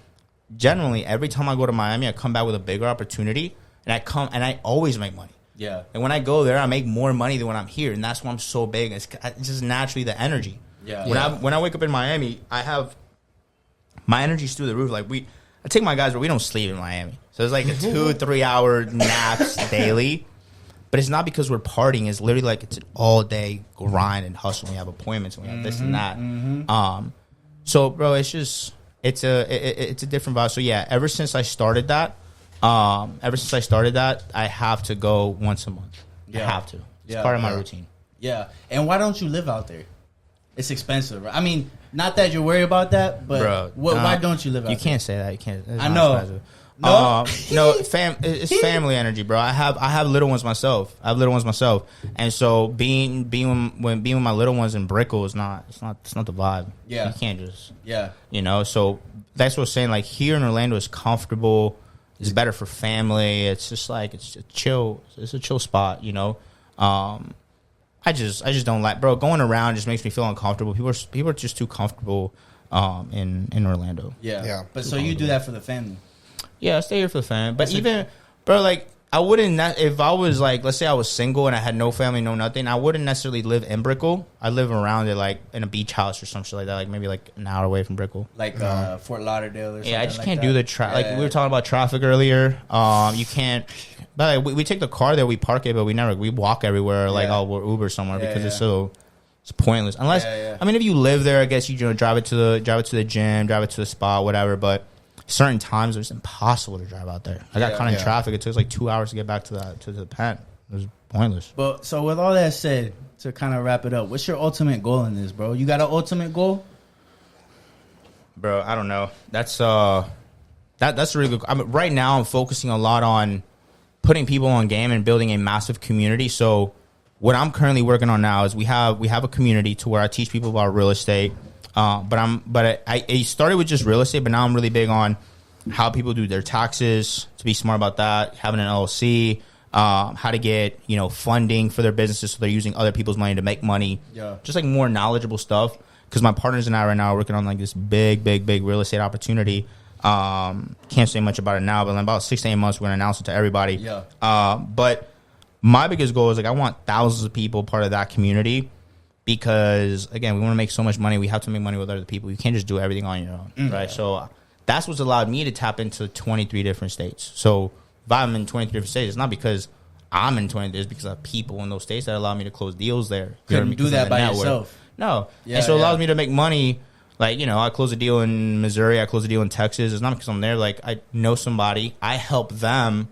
generally, every time I go to Miami, I come back with a bigger opportunity, and I always make money. Yeah. And when I go there, I make more money than when I'm here, and that's why I'm so big. It's just naturally the energy. Yeah. When I wake up in Miami, I have my energy's through the roof. Like I take my guys, but we don't sleep in Miami, so it's like a 2-3 hour naps daily. But it's not because we're partying. It's literally like it's an all day grind and hustle. We have appointments, and we have this and that. So, bro, it's just. It's a different vibe. So yeah, ever since I started that, I have to go once a month. Yeah. I have to. It's part of my routine. Yeah. And why don't you live out there? It's expensive, right? I mean, not that you're worried about that, but bro, why don't you live out there? You can't say that. You can't. I know. Expensive. No, it's family energy, bro. I have little ones myself. And so being with my little ones in Brickell is not the vibe. Yeah, you can't just you know. So that's what I'm saying. Like here in Orlando, is comfortable. It's better for family. It's just like it's a chill spot, you know. I just don't like, bro. Going around just makes me feel uncomfortable. People are just too comfortable in Orlando. Yeah. But so you do that for the family. Yeah, I stay here for the fam. But even, bro, like, I wouldn't, if I was like, let's say I was single and I had no family, no nothing, I wouldn't necessarily live in Brickell. I live around it, like in a beach house or some shit like that, like maybe like an hour away from Brickell. Like Fort Lauderdale or something. Yeah, I just like can't that. do the traffic. Like we were talking about traffic earlier. You can't. But like, we take the car there, we park it, but we walk everywhere. Like we'll Uber somewhere because it's pointless. Unless I mean, if you live there, I guess you drive it to the gym, drive it to the spot, whatever. But certain times it's impossible to drive out there. I got caught in traffic. It took us like 2 hours to get back to the pen. It was pointless. But so with all that said, to kind of wrap it up, what's your ultimate goal in this, bro? You got an ultimate goal? Bro, I don't know. That's that's a really good. I mean, right now, I'm focusing a lot on putting people on game and building a massive community. So, what I'm currently working on now is we have a community to where I teach people about real estate. But I started with just real estate, but now I'm really big on how people do their taxes, to be smart about that, having an LLC, how to get funding for their businesses, so they're using other people's money to make money. Yeah, just like more knowledgeable stuff. Because my partners and I right now are working on like this big real estate opportunity. Can't say much about it now, but in about 6 to 8 months, we're going to announce it to everybody. Yeah. But my biggest goal is like I want thousands of people part of that community because, again, we want to make so much money. We have to make money with other people. You can't just do everything on your own, right? So that's what's allowed me to tap into 23 different states. So if I'm in 23 different states, it's not because I'm in 23, it's because of people in those states that allow me to close deals there. Couldn't do that by yourself. No. Yeah, and so it allows me to make money. Like, I close a deal in Missouri, I close a deal in Texas. It's not because I'm there. Like, I know somebody, I help them,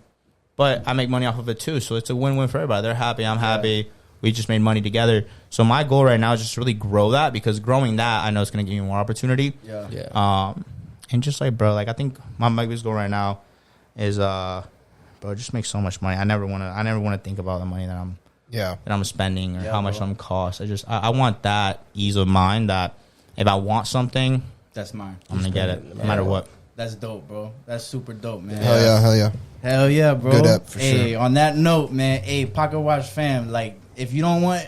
but I make money off of it too. So it's a win-win for everybody. They're happy, I'm happy. We just made money together. So my goal right now is just to really grow that, because growing that, I know it's going to give me more opportunity. Yeah. And just like, bro, like I think my biggest goal right now is, bro, just make so much money. I never want to think about the money that I'm spending or how much something costs. I want that ease of mind that if I want something, that's mine. I'm going to get it no matter what. That's dope, bro. That's super dope, man. Hell yeah, bro. Good app for sure. On that note, man, Pocket Watch fam, like, if you don't want,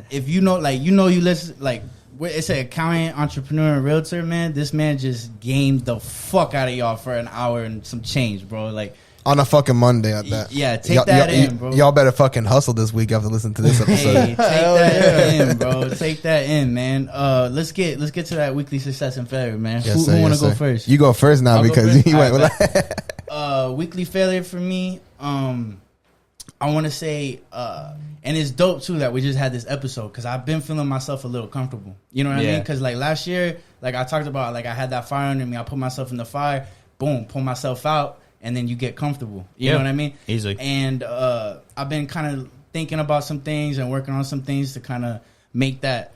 you listen, like, it's an accountant, entrepreneur, and realtor, man. This man just gamed the fuck out of y'all for an hour and some change, bro. Like, on a fucking Monday at that. Yeah, take that in, bro. Y'all better fucking hustle this week after listening to this episode. Take that in, bro. Take that in, man. Let's get to that weekly success and failure, man. Yes, who want to go first? You go first now. I'll because you went with weekly failure for me. I want to say, and it's dope too that we just had this episode, because I've been feeling myself a little comfortable. You know what I mean? Because like last year, like I talked about, like I had that fire under me. I put myself in the fire, boom, pull myself out. And then you get comfortable. You know what I mean? Easily. And I've been kind of thinking about some things and working on some things to kind of make that,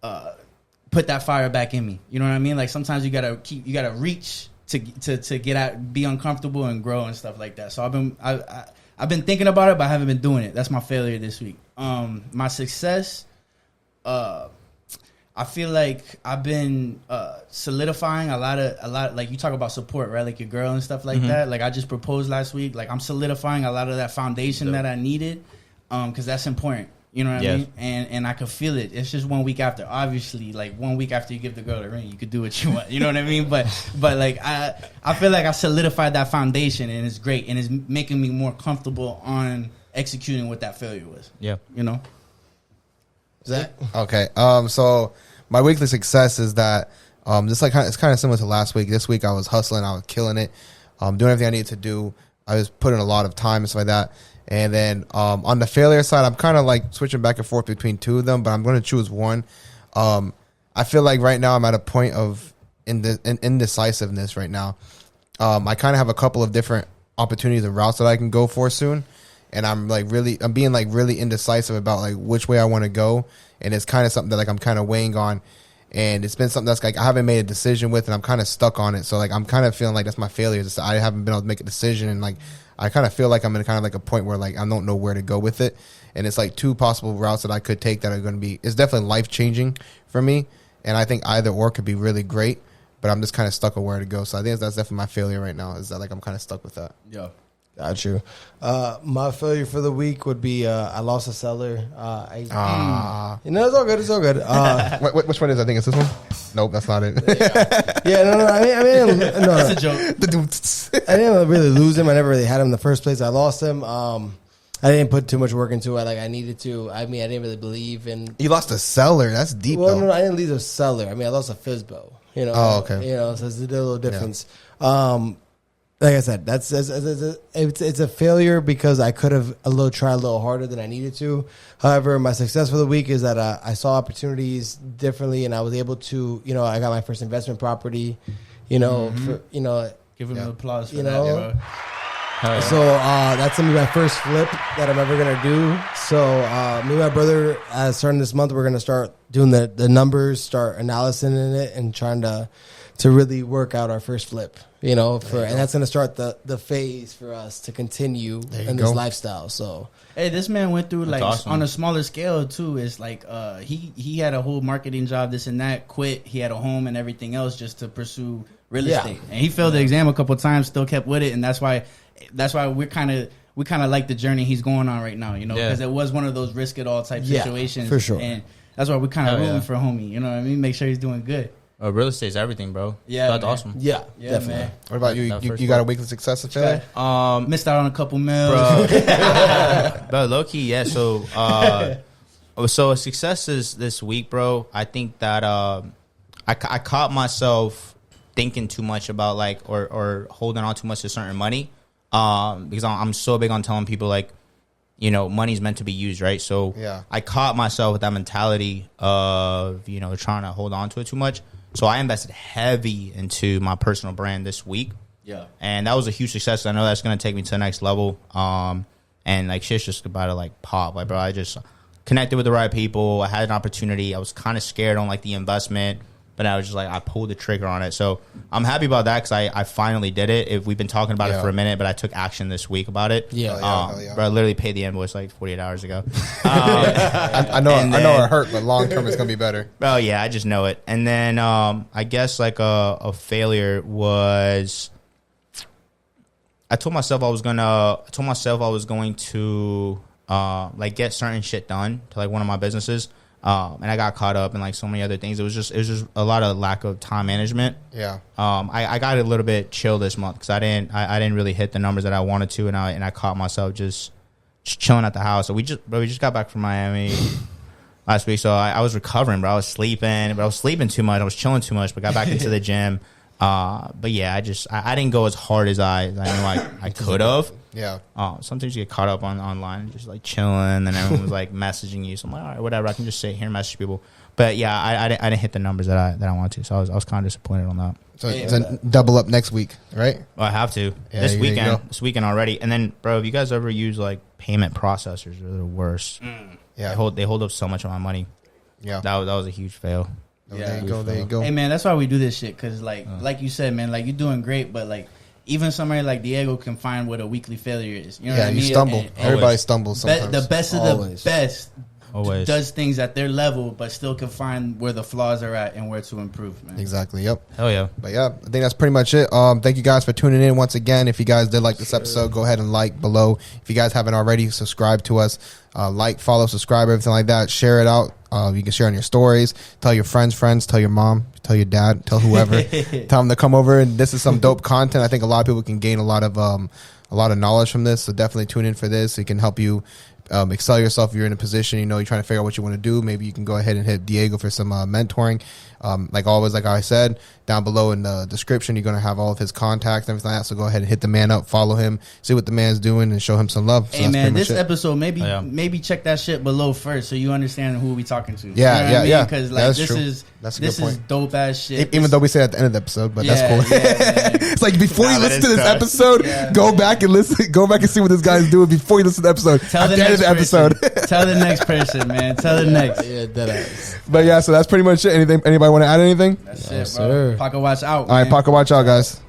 put that fire back in me. You know what I mean? Like sometimes you gotta reach to get out, be uncomfortable and grow and stuff like that. So I've been thinking about it, but I haven't been doing it. That's my failure this week. My success, I feel like I've been solidifying a lot. Like you talk about support, right? Like your girl and stuff like that. Like I just proposed last week. Like I'm solidifying a lot of that foundation that I needed, because that's important. You know what I mean? And I could feel it. It's just 1 week after. Obviously, like 1 week after you give the girl a ring, you could do what you want. You know what I mean? But like I feel like I solidified that foundation, and it's great, and it's making me more comfortable on executing what that failure was. Yeah, you know. Zach? Okay. So my weekly success is that it's kind of similar to last week. This week I was hustling, I was killing it, doing everything I needed to do. I was putting a lot of time and stuff like that. And then on the failure side, I'm kind of like switching back and forth between two of them, but I'm going to choose one. I feel like right now I'm at a point of indecisiveness right now. I kind of have a couple of different opportunities and routes that I can go for soon. And I'm being really indecisive about like which way I want to go. And it's kind of something that like I'm kind of weighing on. And it's been something that's like I haven't made a decision with, and I'm kind of stuck on it. So like I'm kind of feeling like that's my failure. I haven't been able to make a decision, and like I kind of feel like I'm in kind of like a point where like I don't know where to go with it. And it's like two possible routes that I could take that are going to be, it's definitely life changing for me. And I think either or could be really great, but I'm just kind of stuck on where to go. So I think that's definitely my failure right now, is that like I'm kind of stuck with that. Yeah. Got you. My failure for the week would be I lost a seller. It's all good. It's all good. Which one is? I think it's this one. Nope, that's not it. No. I mean, no. That's a joke. I didn't really lose him. I never really had him in the first place. I lost him. I didn't put too much work into it like I needed to. I mean, I didn't really believe in. You lost a seller. That's deep. Well, though. no, I didn't lose a seller. I mean, I lost a FISBO. You know. Oh, okay. You know, so it's a little difference. Yeah. Like I said, it's a failure because I could have tried a little harder than I needed to. However, my success for the week is that I saw opportunities differently, and I was able to, you know, I got my first investment property. You know, Give him an applause for you that, know. bro. So that's gonna be my first flip that I'm ever gonna do. So me and my brother, starting this month, we're gonna start doing the numbers, start analyzing in it, and trying to really work out our first flip. You know, and that's gonna start the phase for us to continue in this lifestyle. So hey, this man went through like awesome. On a smaller scale too. It's like he had a whole marketing job, this and that. Quit. He had a home and everything else just to pursue real estate. And he failed the exam a couple of times, still kept with it, and that's why we kind of like the journey he's going on right now. You know, because it was one of those risk it all type situations for sure. And that's why we're kind of rooting for homie. You know what I mean? Make sure he's doing good. Real estate's everything, bro. Yeah, that's awesome. Yeah, definitely. Man. What about you? You got a weekly success or failure? Missed out on a couple mils, bro. Low key, yeah. So, so a success is this week, bro. I think that I caught myself thinking too much about like or holding on too much to certain money, because I'm so big on telling people like, you know, money's meant to be used, right? So I caught myself with that mentality of, you know, trying to hold on to it too much. So I invested heavy into my personal brand this week. Yeah. And that was a huge success. I know that's going to take me to the next level. And like shit's just about to like pop. Like, bro, I just connected with the right people. I had an opportunity. I was kind of scared on like the investment, but I was just like, I pulled the trigger on it. So I'm happy about that because I finally did it. We've been talking about it for a minute, but I took action this week about it. Yeah. But I literally paid the invoice like 48 hours ago. I know it hurt, but long term it's going to be better. Oh, yeah, I just know it. And then I guess like a failure was I told myself I was going to like get certain shit done to like one of my businesses. And I got caught up in like so many other things. It was just a lot of lack of time management. Yeah. I got a little bit chill this month because I didn't really hit the numbers that I wanted to, and I caught myself just chilling at the house. So we just got back from Miami last week. So I was recovering, bro. I was sleeping too much. I was chilling too much, but got back into the gym. But yeah, I didn't go as hard as I knew I could have. Yeah. Sometimes you get caught up online and just like chilling, and everyone was like messaging you. So I'm like, all right, whatever. I can just sit here and message people. But yeah, I didn't hit the numbers that I wanted to. So I was kind of disappointed on that. So it's a double up next week, right? Well, I have to this weekend already. And then, bro, if you guys ever use like payment processors, they're the worst. Yeah, they hold up so much of my money. Yeah, that was a huge fail. Yeah, there you go. Hey man, that's why we do this shit, because like you said, man, like you're doing great, but like even somebody like Diego can find what a weekly failure is. You know what I mean? Stumble. Everybody stumbles sometimes. The best of the best does things at their level, but still can find where the flaws are at and where to improve, man. Exactly. Yep. Hell yeah. But yeah, I think that's pretty much it. Thank you guys for tuning in once again. If you guys did like this episode, go ahead and like below. If you guys haven't already, subscribe to us. Like, follow, subscribe, everything like that. Share it out. You can share on your stories. Tell your friends, tell your mom, tell your dad, tell whoever. Tell them to come over, and this is some dope content. I think a lot of people can gain a lot of knowledge from this. So definitely tune in for this. It can help you excel yourself. If you're in a position, you're trying to figure out what you want to do. Maybe you can go ahead and hit Diego for some mentoring. Like always, like I said, down below in the description, you're going to have all of his contacts and everything like that. So go ahead and hit the man up, follow him, see what the man's doing, and show him some love. So hey man, this episode, maybe check that shit below first so you understand who we talking to. Yeah. Because like this is dope ass shit. Even though we say at the end of the episode, but that's cool. It's like before you listen to this episode, go back and listen. Go back and see what this guy's doing before you listen to the episode. Tell the next episode. Tell the next person, man. Tell the next. Yeah, deadass. But yeah, so that's pretty much it. Anybody want to add anything? That's it, bro. Pocket watch out. All right, Pocket watch out, guys.